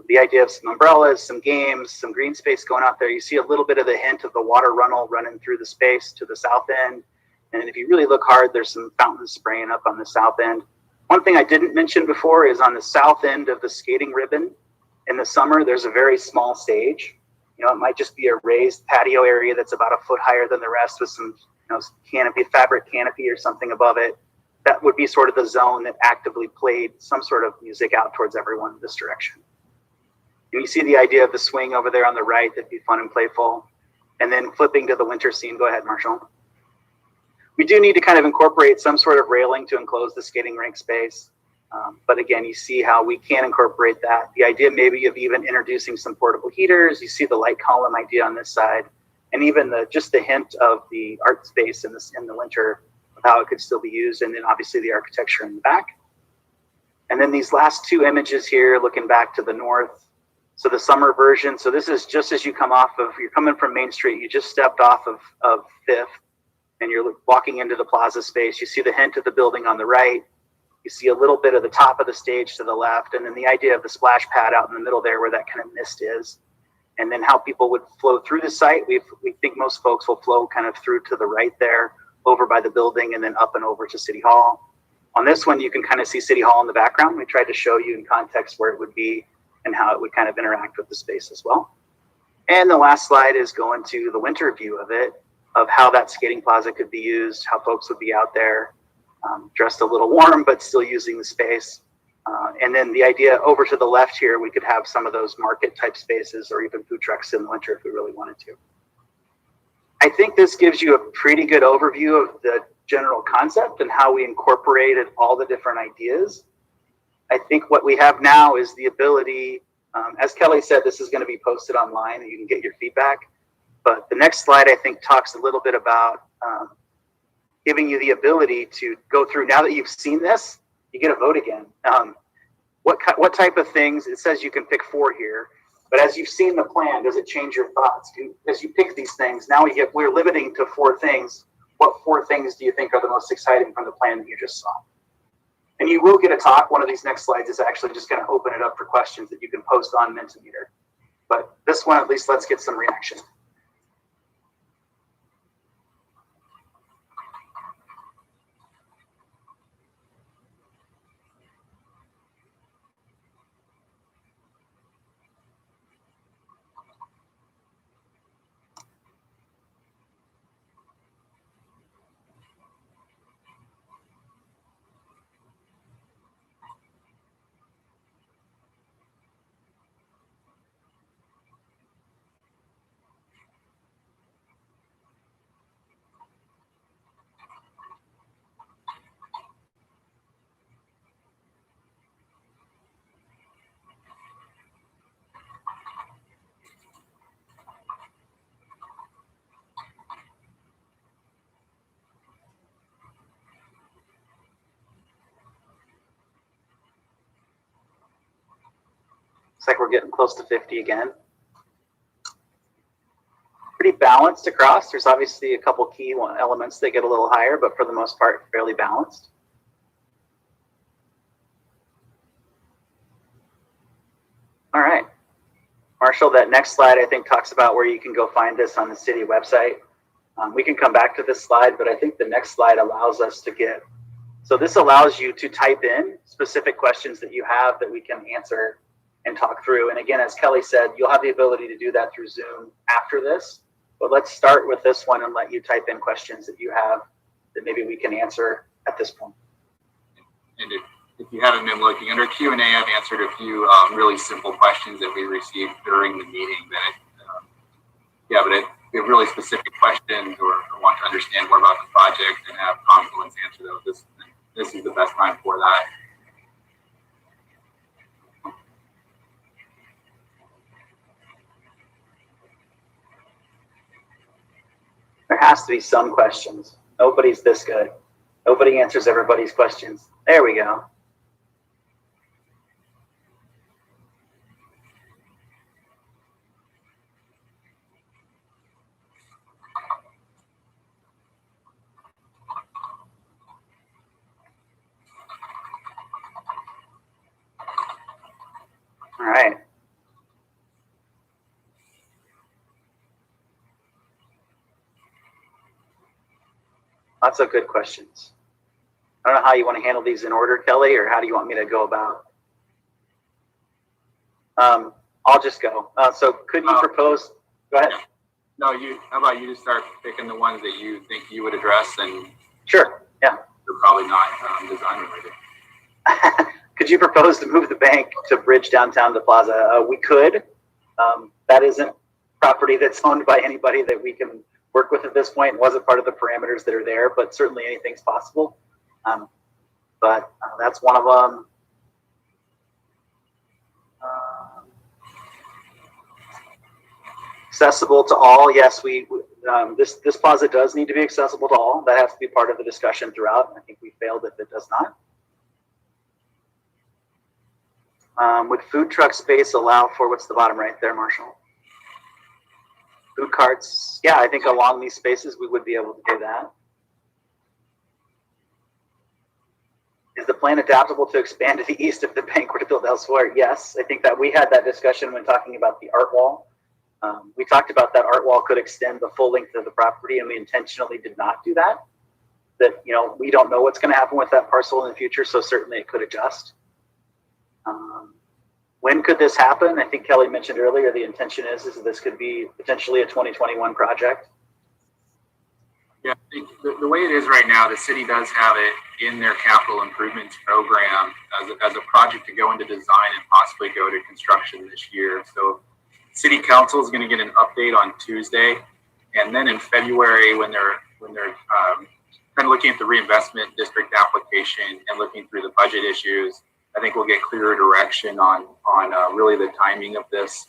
Speaker 3: The idea of some umbrellas, some games, some green space going out there. You see a little bit of the hint of the water runnel running through the space to the south end. And if you really look hard, there's some fountains spraying up on the south end. One thing I didn't mention before is on the south end of the skating ribbon, in the summer, there's a very small stage. You know, it might just be a raised patio area that's about a foot higher than the rest with some, you know, canopy, fabric canopy or something above it. That would be sort of the zone that actively played some sort of music out towards everyone in this direction. And you see the idea of the swing over there on the right, that'd be fun and playful. And then flipping to the winter scene, go ahead, Marshall. We do need to kind of incorporate some sort of railing to enclose the skating rink space. But again, you see how we can incorporate that. The idea maybe of even introducing some portable heaters. You see the light column idea on this side. And even just the hint of the art space in the winter, of how it could still be used. And then obviously the architecture in the back. And then these last 2 images here, looking back to the north. So the summer version, so this is just as you come off of, you're coming from Main Street, you just stepped off of 5th, and you're walking into the plaza space. You see the hint of the building on the right. You see a little bit of the top of the stage to the left, and then the idea of the splash pad out in the middle there where that kind of mist is. And then how people would flow through the site. We think most folks will flow kind of through to the right there, over by the building, and then up and over to City Hall. On this one, you can kind of see City Hall in the background. We tried to show you in context where it would be and how it would kind of interact with the space as well. And the last slide is going to the winter view of it, of how that skating plaza could be used, how folks would be out there dressed a little warm, but still using the space. And then the idea over to the left here, we could have some of those market type spaces or even food trucks in the winter if we really wanted to. I think this gives you a pretty good overview of the general concept and how we incorporated all the different ideas. I think what we have now is the ability, as Kelly said, this is going to be posted online and you can get your feedback. But the next slide, I think, talks a little bit about giving you the ability to go through. Now that you've seen this, you get a vote again. What type of things? It says you can pick 4 here. But as you've seen the plan, does it change your thoughts? As you pick these things, now we're limiting to 4 things. What 4 things do you think are the most exciting from the plan that you just saw? And you will get a talk. One of these next slides is actually just going to open it up for questions that you can post on Mentimeter. But this one, at least, let's get some reaction. like we're getting close to 50 again. Pretty balanced across. There's obviously a couple key elements that get a little higher, but for the most part, fairly balanced. All right. Marshall, that next slide, I think, talks about where you can go find this on the city website. We can come back to this slide, but I think the next slide allows us to get, so this allows you to type in specific questions that you have that we can answer and talk through. And again, as Kelly said, you'll have the ability to do that through Zoom after this, but let's start with this one and let you type in questions that you have that maybe we can answer at this point.
Speaker 1: And if you haven't been looking, under Q&A, I've answered a few really simple questions that we received during the meeting. But if you have really specific questions or want to understand more about the project and have confidence answer those, this is the best time for that.
Speaker 3: There has to be some questions. Nobody's this good. Nobody answers everybody's questions. There we go. All right. Lots of good questions. I don't know how you want to handle these in order, Kelly, or how do you want me to go about? I'll just go. So could you propose, go ahead.
Speaker 1: No, how about you just start picking the ones that you think you would address, and
Speaker 3: sure, yeah.
Speaker 1: They're probably not design related.
Speaker 3: Could you propose to move the bank to bridge downtown to Plaza? We could. That isn't property that's owned by anybody that we can work with at this point. It wasn't part of the parameters that are there, but certainly anything's possible. But that's one of them. Accessible to all. Yes, this plaza does need to be accessible to all. That has to be part of the discussion throughout. I think we failed if it does not. Would food truck space allow for, what's the bottom right there, Marshall? Food carts. Yeah, I think along these spaces we would be able to do that. Is the plan adaptable to expand to the east if the bank were to build elsewhere? Yes, I think that we had that discussion when talking about the art wall. We talked about that art wall could extend the full length of the property, and we intentionally did not do that. That, you know, we don't know what's going to happen with that parcel in the future, so certainly it could adjust. When could this happen? I think Kelly mentioned earlier the intention is that this could be potentially a 2021 project.
Speaker 1: Yeah, I think the way it is right now, the city does have it in their capital improvements program as a project to go into design and possibly go to construction this year. So City Council is going to get an update on Tuesday, and then in February when they're kind of looking at the Reinvestment District application and looking through the budget issues, I think we'll get clearer direction on really the timing of this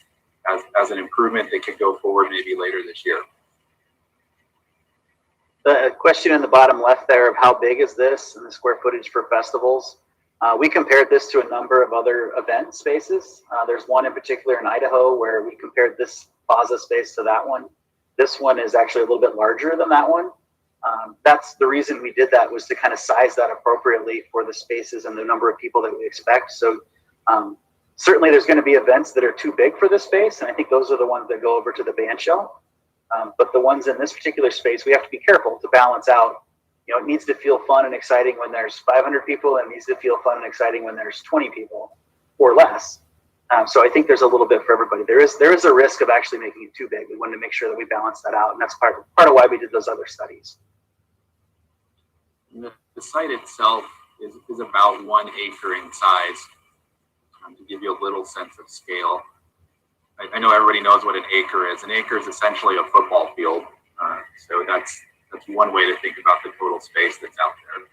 Speaker 1: as an improvement that could go forward maybe later this year.
Speaker 3: The question in the bottom left there of how big is this and the square footage for festivals. We compared this to a number of other event spaces. There's one in particular in Idaho where we compared this plaza space to that one. This one is actually a little bit larger than that one. That's the reason we did that, was to kind of size that appropriately for the spaces and the number of people that we expect. So certainly there's going to be events that are too big for this space, and I think those are the ones that go over to the band shell. But the ones in this particular space, we have to be careful to balance out. You know, it needs to feel fun and exciting when there's 500 people, and it needs to feel fun and exciting when there's 20 people or less. So I think there's a little bit for everybody. There is a risk of actually making it too big. We wanted to make sure that we balance that out, and that's part of why we did those other studies.
Speaker 1: The site itself is about 1 acre in size, to give you a little sense of scale. I know everybody knows what an acre is. An acre is essentially a football field. So that's one way to think about the total space that's out there.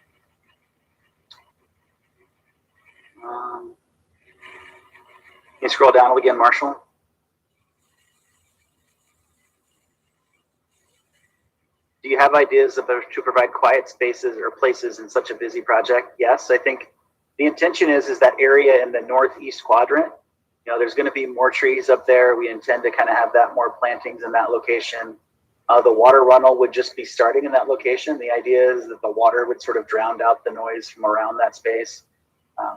Speaker 3: Can you scroll down again, Marshall? Do you have ideas about to provide quiet spaces or places in such a busy project? Yes, I think the intention is that area in the northeast quadrant You know, there's going to be more trees up there. We intend to kind of have that more plantings in that location. The water runnel would just be starting in that location. The idea is that the water would sort of drown out the noise from around that space.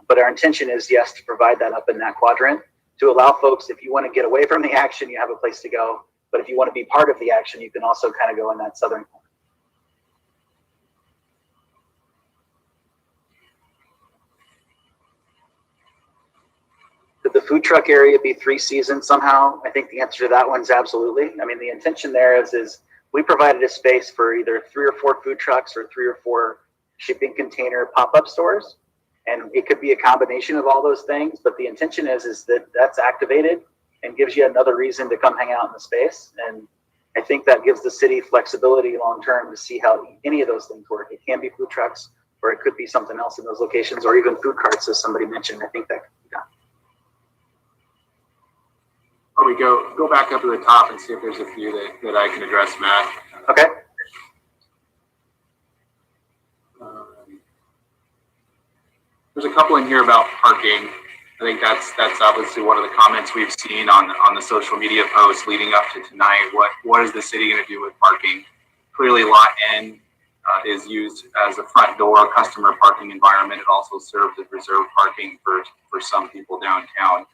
Speaker 3: But our intention is, yes, to provide that up in that quadrant to allow folks, if you want to get away from the action, you have a place to go. But if you want to be part of the action, you can also kind of go in that southern corner. Could the food truck area be 3 seasons somehow? I think the answer to that one's absolutely. I mean, the intention there is we provided a space for either 3 or 4 food trucks or 3 or 4 shipping container pop-up stores. And it could be a combination of all those things, but the intention is that that's activated and gives you another reason to come hang out in the space. And I think that gives the city flexibility long-term to see how any of those things work. It can be food trucks, or it could be something else in those locations, or even food carts, as somebody mentioned. I think that could be done.
Speaker 1: Oh, we go back up to the top and see if there's a few that I can address, Matt.
Speaker 3: Okay.
Speaker 1: There's a couple in here about parking. I think that's obviously one of the comments we've seen on the social media posts leading up to tonight. What is the city going to do with parking? Clearly, Lot N is used as a front door customer parking environment. It also serves as reserve parking for some people downtown.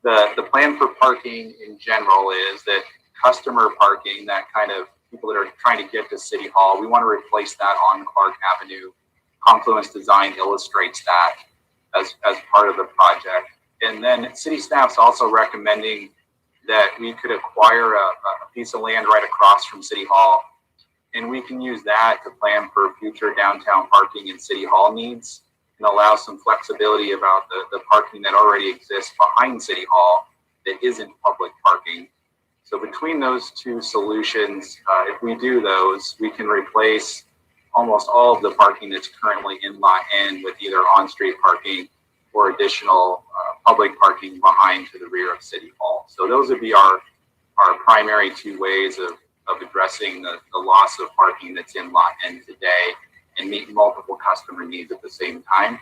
Speaker 1: The plan for parking in general is that customer parking, that kind of people that are trying to get to City Hall, we want to replace that on Clark Avenue. Confluence Design illustrates that as part of the project. And then city staff's also recommending that we could acquire a piece of land right across from City Hall, and we can use that to plan for future downtown parking and City Hall needs and allow some flexibility about the parking that already exists behind City Hall that isn't public parking. So between those two solutions, if we do those, we can replace almost all of the parking that's currently in Lot N with either on-street parking or additional public parking behind to the rear of City Hall. So those would be our primary 2 ways of addressing the loss of parking that's in Lot N today and meet multiple customer needs at the same time.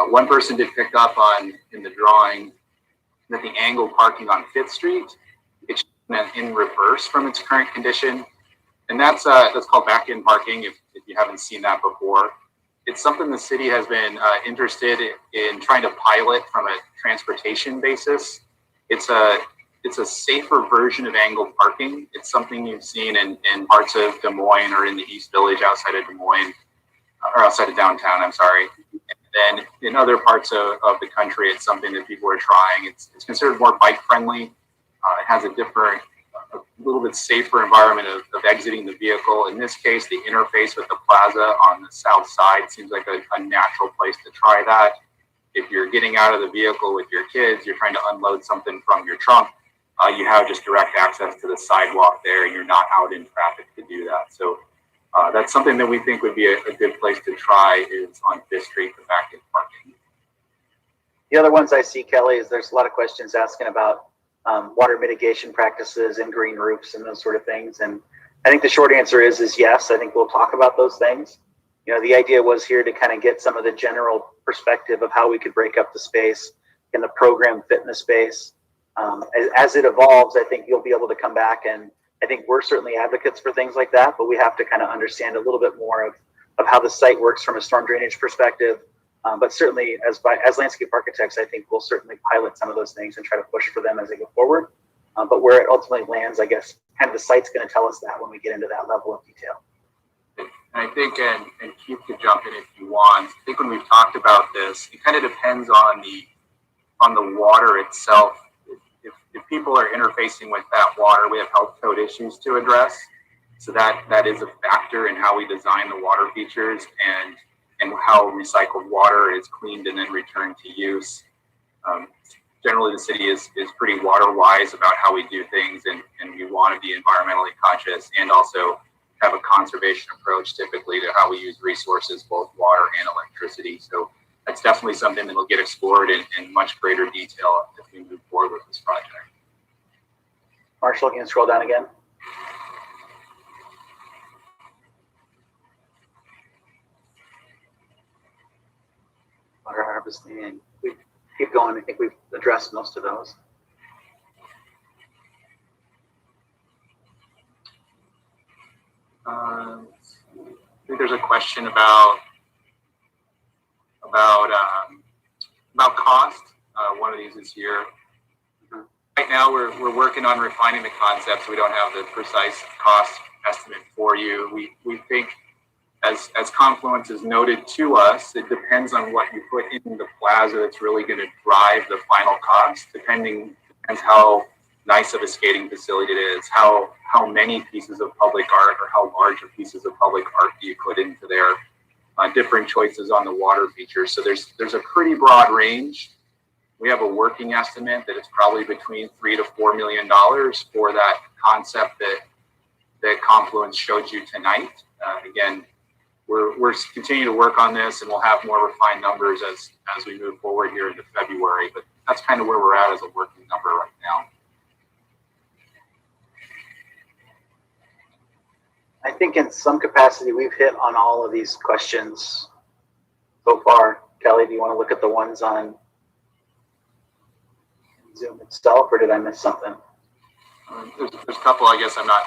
Speaker 1: One person did pick up on in the drawing that the angled parking on 5th Street, it's in reverse from its current condition. And that's called back-in parking if you haven't seen that before. It's something the city has been interested in trying to pilot from a transportation basis. It's a safer version of angled parking. It's something you've seen in parts of Des Moines or in the East Village outside of Des Moines, or outside of downtown, I'm sorry. And then in other parts of the country, it's something that people are trying. It's considered more bike friendly. It has a little bit safer environment of exiting the vehicle. In this case, the interface with the plaza on the south side seems like a natural place to try that. If you're getting out of the vehicle with your kids, you're trying to unload something from your trunk, you have just direct access to the sidewalk there, and you're not out in traffic to do that. So that's something that we think would be a good place to try is on 5th Street, the back-in parking.
Speaker 3: The other ones I see, Kelly, is there's a lot of questions asking about water mitigation practices and green roofs and those sort of things. And I think the short answer is yes. I think we'll talk about those things. You know, the idea was here to kind of get some of the general perspective of how we could break up the space and the program fit in the space. As it evolves, I think you'll be able to come back, and I think we're certainly advocates for things like that, but we have to kind of understand a little bit more of how the site works from a storm drainage perspective. But certainly as landscape architects, I think we'll certainly pilot some of those things and try to push for them as they go forward. But where it ultimately lands, I guess, kind of the site's going to tell us that when we get into that level of detail.
Speaker 1: And I think, and Keith could jump in if you want, I think when we've talked about this, it kind of depends on the water itself. If people are interfacing with that water, we have health code issues to address. So that is a factor in how we design the water features and how recycled water is cleaned and then returned to use. Generally, the city is pretty water wise about how we do things, and we want to be environmentally conscious and also have a conservation approach typically to how we use resources, both water and electricity. So that's definitely something that will get explored in much greater detail as we move forward with this project.
Speaker 3: Marshall, can you scroll down again? Water harvesting. We keep going. I think we've address most of those.
Speaker 1: I think there's a question about cost. One of these is here. Right now, we're working on refining the concepts. We don't have the precise cost estimate for you. We think, as Confluence has noted to us, it depends on what you put in the plaza that's really going to drive the final cost. Depends how nice of a skating facility it is, how many pieces of public art or how large of pieces of public art do you put into there. Different choices on the water features. So there's a pretty broad range. We have a working estimate that it's probably between $3 to $4 million for that concept that Confluence showed you tonight. Again, we're continuing to work on this, and we'll have more refined numbers as we move forward here into February. But that's kind of where we're at as a working number right now.
Speaker 3: I think in some capacity we've hit on all of these questions so far. Kelly, do you want to look at the ones on Zoom itself, or did I miss something?
Speaker 1: There's a couple, I guess I'm not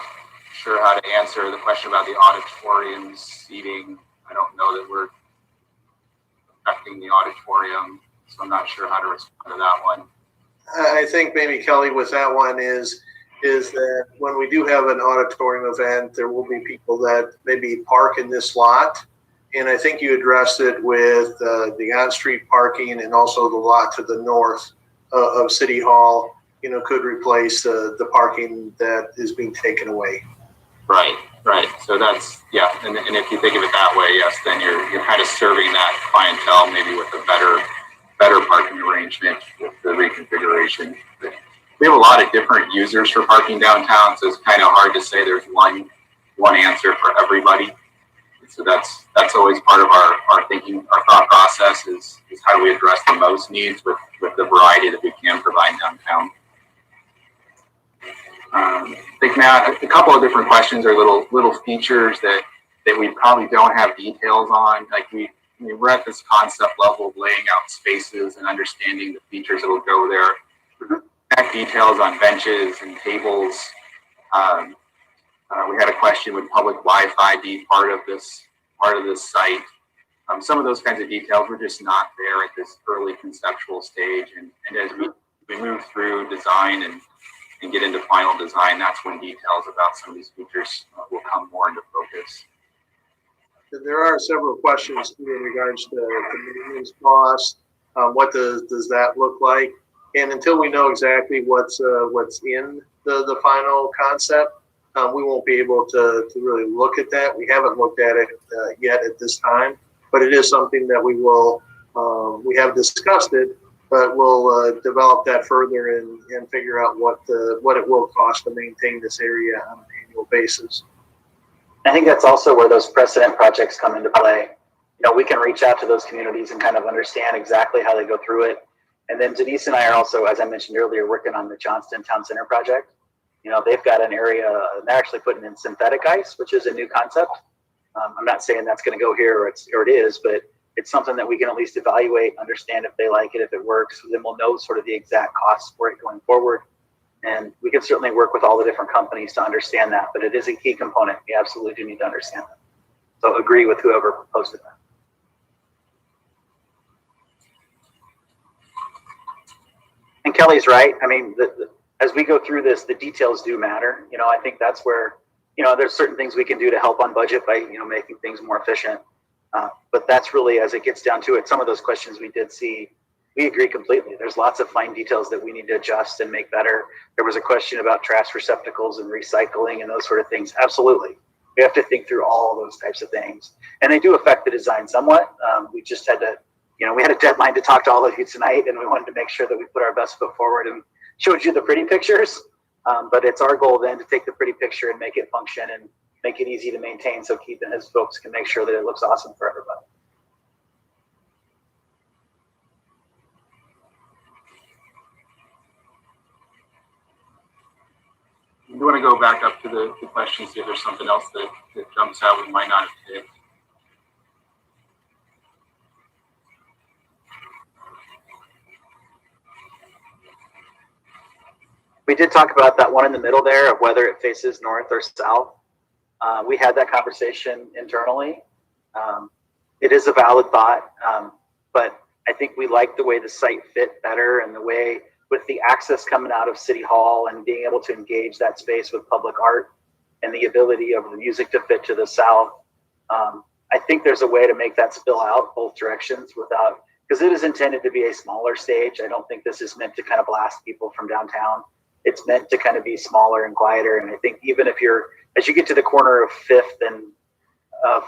Speaker 1: sure how to answer. The question about the auditorium seating, I don't know that we're affecting the auditorium, so I'm not sure how to respond to that one.
Speaker 4: I think maybe Kelly with that one is that when we do have an auditorium event, there will be people that maybe park in this lot. And I think you addressed it with the on-street parking and also the lot to the north of City Hall, could replace the parking that is being taken away.
Speaker 1: Right. So that's, yeah. And if you think of it that way, yes, then you're kind of serving that clientele maybe with a better parking arrangement with the reconfiguration. We have a lot of different users for parking downtown, so it's kind of hard to say there's one answer for everybody. So that's always part of our thinking, our thought process is how do we address the most needs with the variety that we can provide downtown. I think, Matt, a couple of different questions are little features that we probably don't have details on. Like we're at this concept level of laying out spaces and understanding the features that will go there. Details on benches and tables. We had a question, would public Wi-Fi be part of this site? Some of those kinds of details were just not there at this early conceptual stage. And as we move through design and get into final design, that's when details about some of these features will come more into focus.
Speaker 4: There are several questions in regards to the maintenance cost. What does that look like? And until we know exactly what's in the final concept, we won't be able to really look at that. We haven't looked at it yet at this time, but it is something that we have discussed it, but we'll develop that further and figure out what it will cost to maintain this area on an annual basis.
Speaker 3: I think that's also where those precedent projects come into play. We can reach out to those communities and kind of understand exactly how they go through it. And then Denise and I are also, as I mentioned earlier, working on the Johnston Town Center project. They've got an area, they're actually putting in synthetic ice, which is a new concept. I'm not saying that's going to go here or it is, but it's something that we can at least evaluate, understand if they like it, if it works. Then we'll know sort of the exact costs for it going forward. And we can certainly work with all the different companies to understand that, but it is a key component. We absolutely do need to understand that. So agree with whoever posted that. And Kelly's right. I mean, as we go through this, the details do matter. I think that's where, there's certain things we can do to help on budget by, making things more efficient. But that's really, as it gets down to it, some of those questions we did see, we agree completely. There's lots of fine details that we need to adjust and make better. There was a question about trash receptacles and recycling and those sort of things. Absolutely. We have to think through all those types of things. And they do affect the design somewhat. We just had to, we had a deadline to talk to all of you tonight, and we wanted to make sure that we put our best foot forward and showed you the pretty pictures. But it's our goal then to take the pretty picture and make it function and make it easy to maintain so Keith and his folks can make sure that it looks awesome for everybody.
Speaker 1: You want to go back up to the questions, see if there's something else that jumps out we might not have hit.
Speaker 3: We did talk about that one in the middle there of whether it faces north or south. We had that conversation internally. It is a valid thought, but I think we like the way the site fit better, and the way with the access coming out of City Hall and being able to engage that space with public art and the ability of the music to fit to the south. I think there's a way to make that spill out both directions without, because it is intended to be a smaller stage. I don't think this is meant to kind of blast people from downtown. It's meant to kind of be smaller and quieter. And I think even if as you get to the corner of Fifth and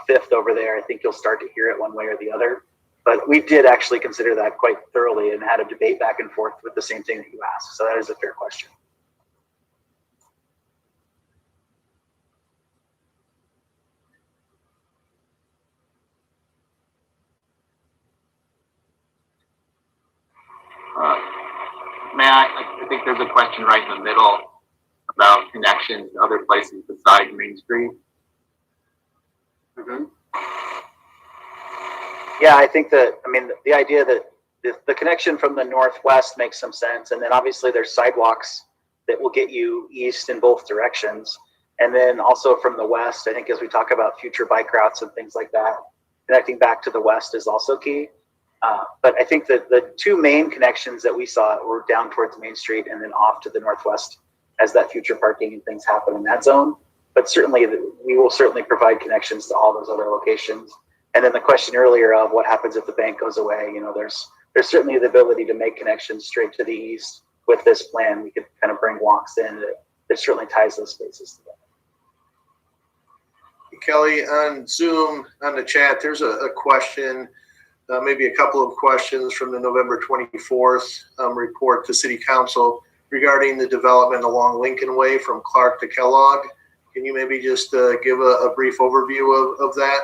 Speaker 3: Fifth over there, I think you'll start to hear it one way or the other. But we did actually consider that quite thoroughly and had a debate back and forth with the same thing that you asked. So that is a fair question.
Speaker 1: Matt, I think there's a question right in the middle about connections to other places besides Main Street.
Speaker 3: Mm-hmm. Yeah, I think that, the idea that the connection from the northwest makes some sense. And then obviously there's sidewalks that will get you east in both directions. And then also from the west, I think as we talk about future bike routes and things like that, connecting back to the west is also key. But I think that the two main connections that we saw were down towards Main Street and then off to the northwest as that future parking and things happen in that zone. But certainly we will certainly provide connections to all those other locations. And then the question earlier of what happens if the bank goes away, there's certainly the ability to make connections straight to the east with this plan. We could kind of bring walks in that certainly ties those spaces together.
Speaker 4: Kelly, on Zoom, on the chat, there's a question, maybe a couple of questions from the November 24th report to City Council regarding the development along Lincoln Way from Clark to Kellogg. Can you maybe just give a brief overview of that?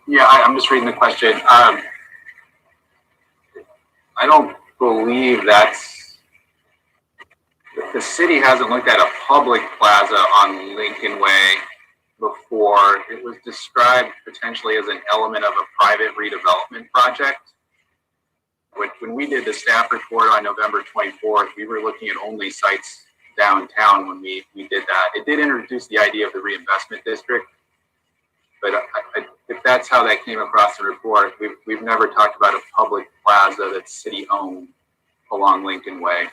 Speaker 1: Yeah, I'm just reading the question. I don't believe the city hasn't looked at a public plaza on Lincoln Way before. It was described potentially as an element of a private redevelopment project. When we did the staff report on November 24th, we were looking at only sites downtown when we did that. It did introduce the idea of the reinvestment district, but if that's how that came across the report, we've never talked about a public plaza that's city-owned along Lincoln Way.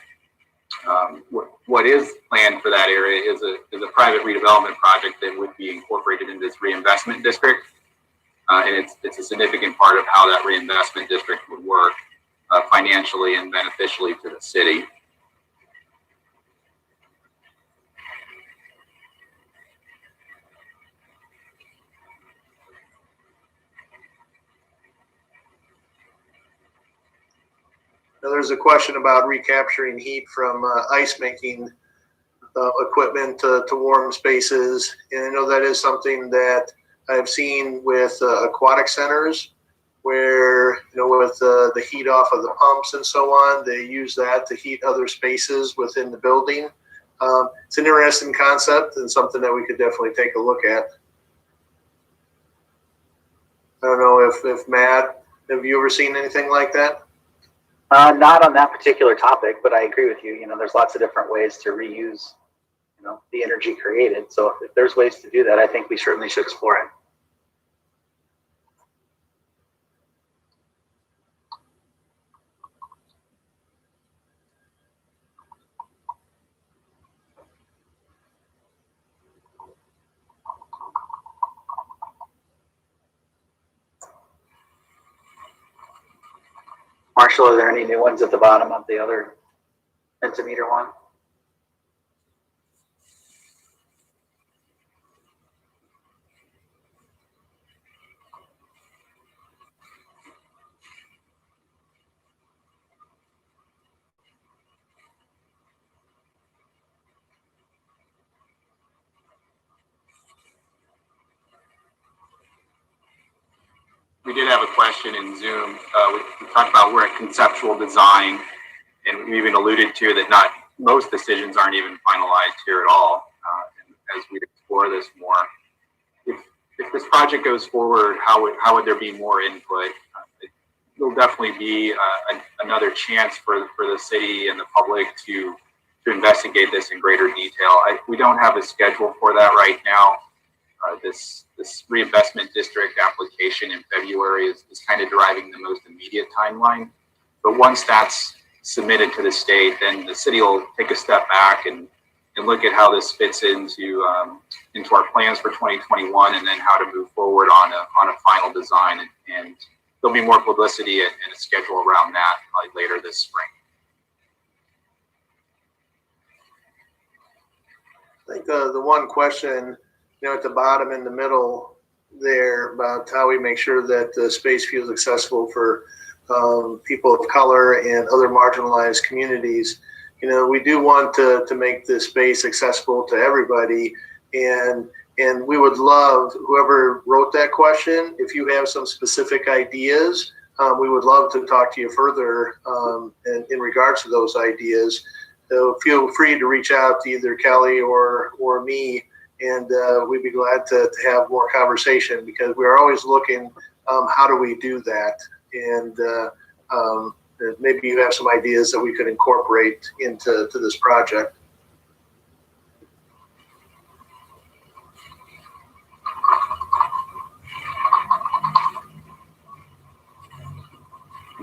Speaker 1: What is planned for that area is a private redevelopment project that would be incorporated into this reinvestment district, and it's a significant part of how that reinvestment district would work financially and beneficially to the city.
Speaker 4: Now, there's a question about recapturing heat from ice making equipment to warm spaces. And I know that is something that I've seen with aquatic centers where, with the heat off of the pumps and so on, they use that to heat other spaces within the building. It's an interesting concept and something that we could definitely take a look at. I don't know if Matt, have you ever seen anything like that?
Speaker 3: Not on that particular topic, but I agree with you. There's lots of different ways to reuse, the energy created. So if there's ways to do that, I think we certainly should explore it. Marshall, are there any new ones at the bottom of the other Mentimeter one?
Speaker 1: We did have a question in Zoom. We talked about we're at conceptual design, and we even alluded to that most decisions aren't even finalized here at all. And as we explore this more, if this project goes forward, how would there be more input? There'll definitely be another chance for the city and the public to investigate this in greater detail. We don't have a schedule for that right now. This reinvestment district application in February is kind of deriving the most immediate timeline. But once that's submitted to the state, then the city will take a step back and look at how this fits into our plans for 2021, and then how to move forward on a final design. And there'll be more publicity and a schedule around that later this spring.
Speaker 4: I think the one question, at the bottom in the middle there about how we make sure that the space feels accessible for people of color and other marginalized communities. We do want to make this space accessible to everybody, and we would love, whoever wrote that question, if you have some specific ideas, we would love to talk to you further in regards to those ideas. So feel free to reach out to either Kelly or me, and we'd be glad to have more conversation, because we're always looking, how do we do that? And maybe you have some ideas that we could incorporate into this project.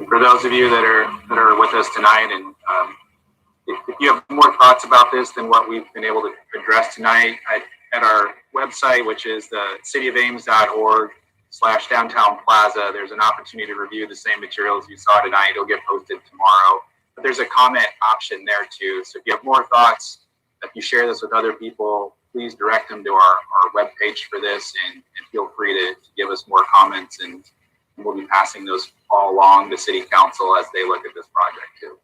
Speaker 1: For those of you that are with us tonight, and if you have more thoughts about this than what we've been able to address tonight, at our website, which is the cityofames.org/downtown Plaza, there's an opportunity to review the same materials you saw tonight. It'll get posted tomorrow. But there's a comment option there too. So if you have more thoughts, if you share this with other people, please direct them to our webpage for this, and feel free to give us more comments, and we'll be passing those all along to City Council as they look at this project too.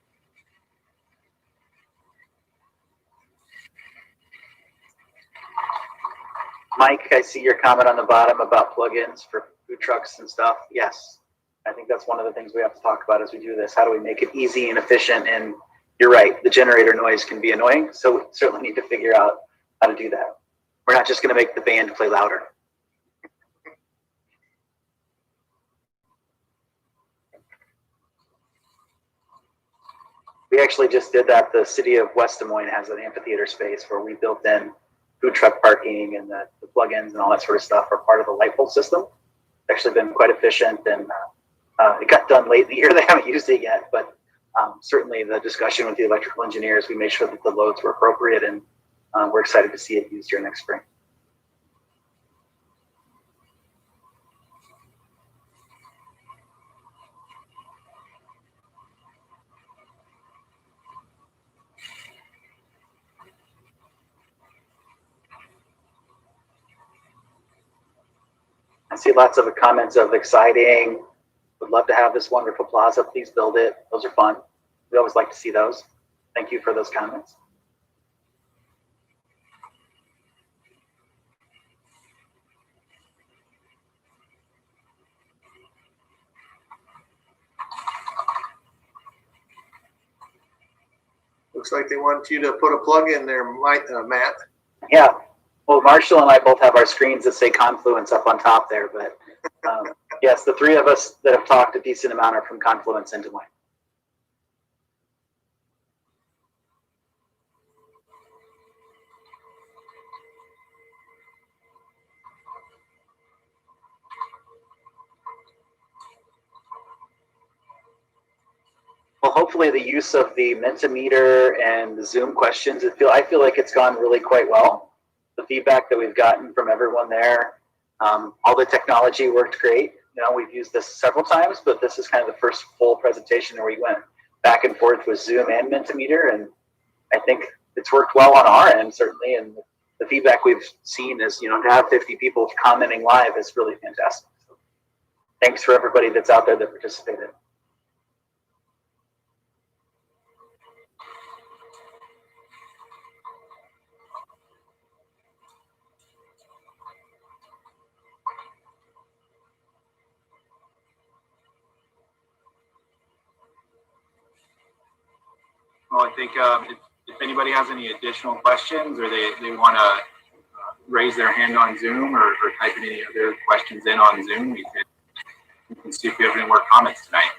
Speaker 3: Mike, I see your comment on the bottom about plugins for food trucks and stuff. Yes, I think that's one of the things we have to talk about as we do this. How do we make it easy and efficient? And you're right, the generator noise can be annoying, so we certainly need to figure out how to do that. We're not just going to make the band play louder. We actually just did that. The city of West Des Moines has an amphitheater space where we built in food truck parking, and the plugins and all that sort of stuff are part of the light bulb system. It's actually been quite efficient, and it got done late in the year. They haven't used it yet, but certainly the discussion with the electrical engineers, we made sure that the loads were appropriate, and we're excited to see it used here next spring. I see lots of comments of exciting. Would love to have this wonderful plaza. Please build it. Those are fun. We always like to see those. Thank you for those comments.
Speaker 4: Looks like they want you to put a plug in there, Matt.
Speaker 3: Yeah. Well, Marshall and I both have our screens that say Confluence up on top there, but yes, the three of us that have talked a decent amount are from Confluence in Des Moines. Well, hopefully the use of the Mentimeter and the Zoom questions, I feel like it's gone really quite well. The feedback that we've gotten from everyone there, all the technology worked great. We've used this several times, but this is kind of the first full presentation where we went back and forth with Zoom and Mentimeter, and I think it's worked well on our end, certainly, and the feedback we've seen is, to have 50 people commenting live is really fantastic. So thanks for everybody that's out there that participated.
Speaker 1: Well, I think if anybody has any additional questions, or they want to raise their hand on Zoom or type any other questions in on Zoom, we can see if we have any more comments tonight.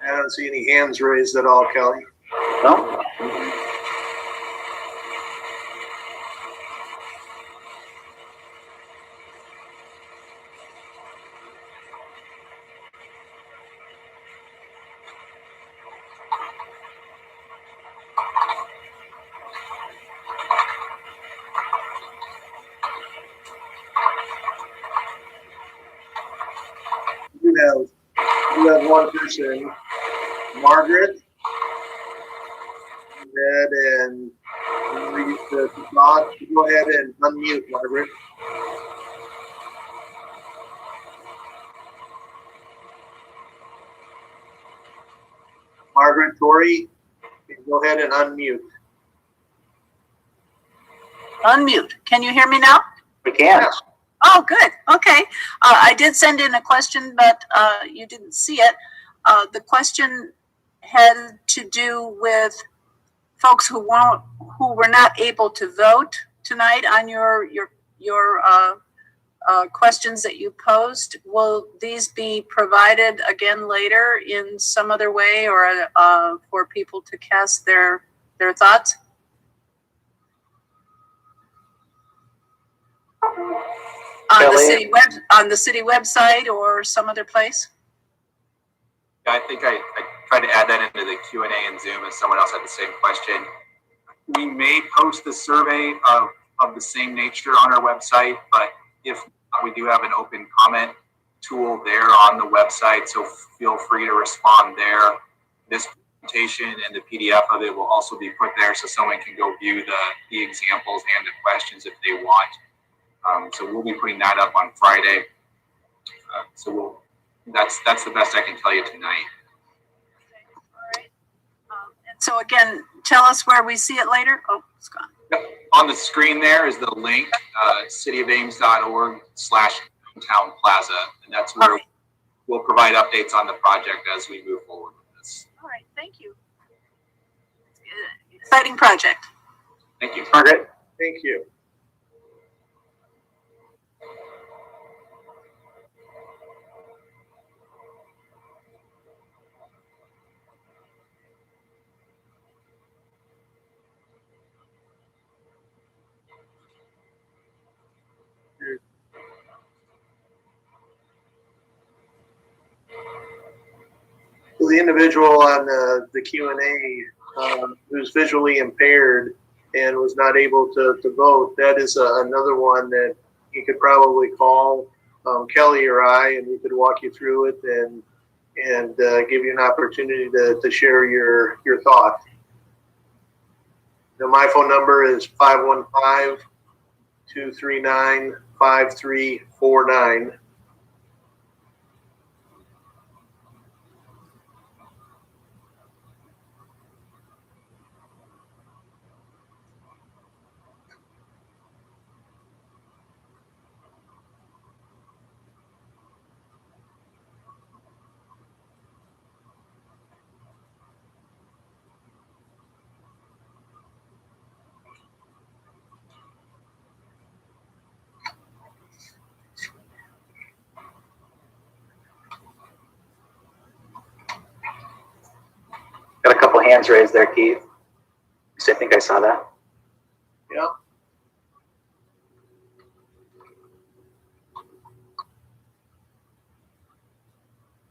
Speaker 4: I don't see any hands raised at all, Kelly.
Speaker 3: No?
Speaker 4: You have one person, Margaret. Go ahead and go ahead and unmute, Margaret. Margaret, Tori, go ahead and unmute.
Speaker 5: Unmute. Can you hear me now?
Speaker 3: We can.
Speaker 4: Yes.
Speaker 5: Oh, good. Okay. I did send in a question, but you didn't see it. The question had to do with folks who were not able to vote tonight on your questions that you posed. Will these be provided again later in some other way, or for people to cast their thoughts? On the city website or some other place?
Speaker 1: I think I tried to add that into the Q&A in Zoom as someone else had the same question. We may post the survey of the same nature on our website, but if not, we do have an open comment tool there on the website, so feel free to respond there. This presentation and the PDF of it will also be put there so someone can go view the examples and the questions if they want. So we'll be putting that up on Friday. That's the best I can tell you tonight.
Speaker 5: All right. And so again, tell us where we see it later. Oh, it's gone.
Speaker 1: Yep. On the screen there is the link, cityofames.org/Town Plaza, and that's where we'll provide updates on the project as we move forward with this.
Speaker 5: All right, thank you. Exciting project.
Speaker 1: Thank you,
Speaker 3: Margaret?
Speaker 4: Thank you. So the individual on the Q&A who's visually impaired and was not able to vote, that is another one that you could probably call Kelly or I, and we could walk you through it and give you an opportunity to share your thoughts. Now, my phone number is 515-239-5349.
Speaker 3: Got a couple hands raised there, Keith. I think I saw that.
Speaker 4: Yeah.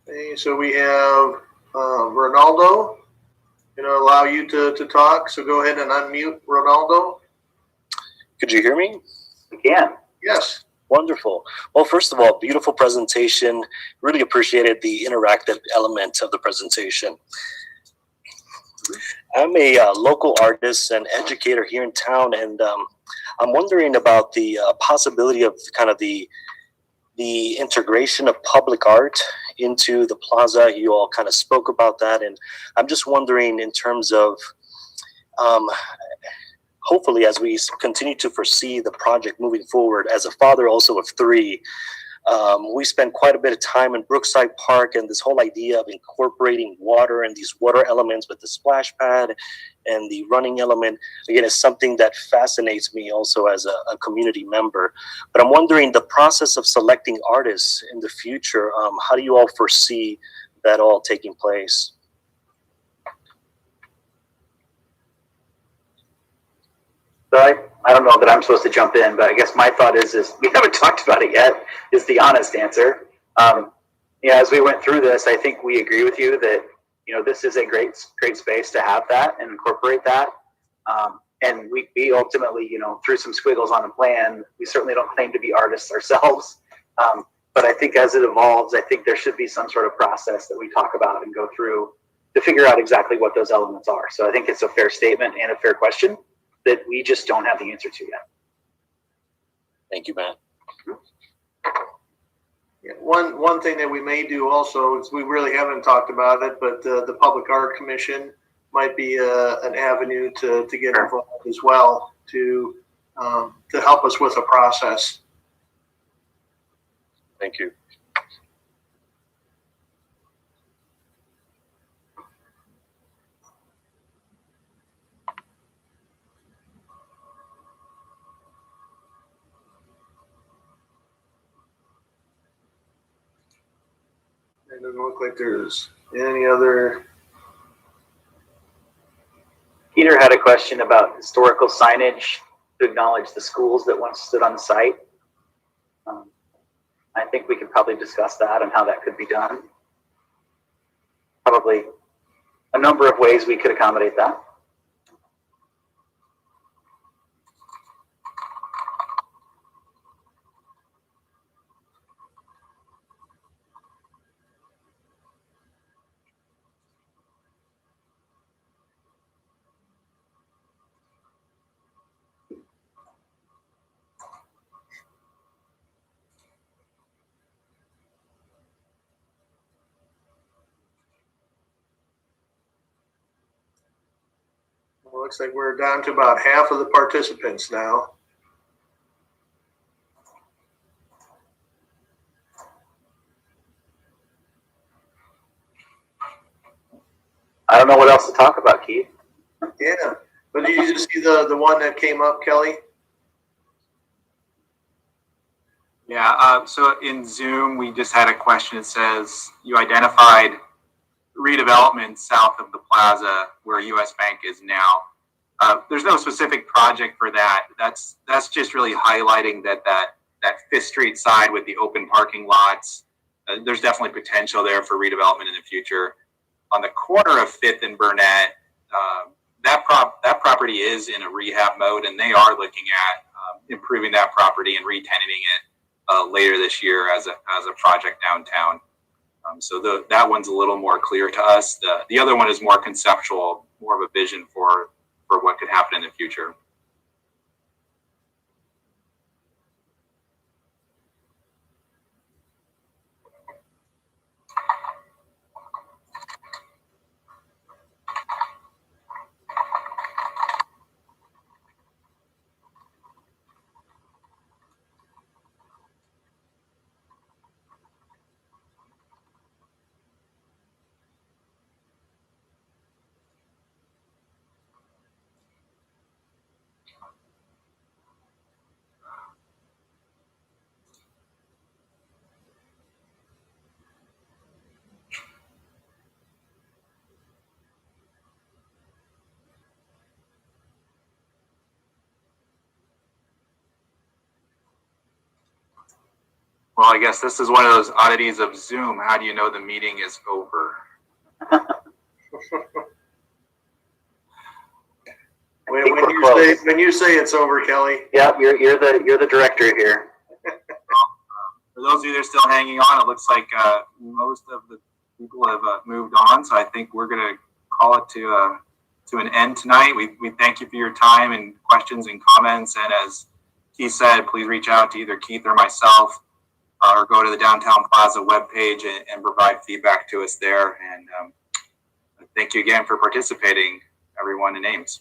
Speaker 4: Okay, so we have Ronaldo. Going to allow you to talk, so go ahead and unmute Ronaldo.
Speaker 6: Could you hear me?
Speaker 3: We can.
Speaker 4: Yes.
Speaker 6: Wonderful. Well, first of all, beautiful presentation. Really appreciated the interactive element of the presentation. I'm a local artist and educator here in town, and I'm wondering about the possibility of kind of the integration of public art into the plaza. You all kind of spoke about that, and I'm just wondering in terms of hopefully, as we continue to foresee the project moving forward, as a father also of three, we spend quite a bit of time in Brookside Park, and this whole idea of incorporating water and these water elements with the splash pad and the running element, again, is something that fascinates me also as a community member. But I'm wondering, the process of selecting artists in the future, how do you all foresee that all taking place?
Speaker 3: So I don't know that I'm supposed to jump in, but I guess my thought is we haven't talked about it yet, is the honest answer. As we went through this, I think we agree with you that, this is a great space to have that and incorporate that. And we ultimately, threw some squiggles on the plan. We certainly don't claim to be artists ourselves. But I think as it evolves, I think there should be some sort of process that we talk about and go through to figure out exactly what those elements are. So I think it's a fair statement and a fair question that we just don't have the answer to yet.
Speaker 6: Thank you, Matt.
Speaker 4: Yeah, one thing that we may do also is, we really haven't talked about it, but the Public Art Commission might be an avenue to get involved as well, to help us with a process.
Speaker 6: Thank you.
Speaker 4: It doesn't look like there's any other.
Speaker 3: Peter had a question about historical signage to acknowledge the schools that once stood on the site. I think we could probably discuss that and how that could be done. Probably a number of ways we could accommodate that.
Speaker 4: Well, looks like we're down to about half of the participants now.
Speaker 3: I don't know what else to talk about, Keith.
Speaker 4: Yeah, but did you just see the one that came up, Kelly?
Speaker 1: Yeah, so in Zoom, we just had a question that says, you identified redevelopment south of the Plaza where US Bank is now. There's no specific project for that. That's just really highlighting that Fifth Street side with the open parking lots. There's definitely potential there for redevelopment in the future. On the corner of Fifth and Burnett, that property is in a rehab mode, and they are looking at improving that property and re-tenanting it later this year as a project downtown. So that one's a little more clear to us. The other one is more conceptual, more of a vision for what could happen in the future. Well, I guess this is one of those oddities of Zoom. How do you know the meeting is over?
Speaker 4: When you say it's over, Kelly.
Speaker 3: Yeah, you're the director here.
Speaker 1: For those of you that are still hanging on, it looks like most of the people have moved on. So I think we're going to call it to an end tonight. We thank you for your time and questions and comments. And as Keith said, please reach out to either Keith or myself, or go to the Downtown Plaza webpage and provide feedback to us there. And thank you again for participating, everyone in Ames.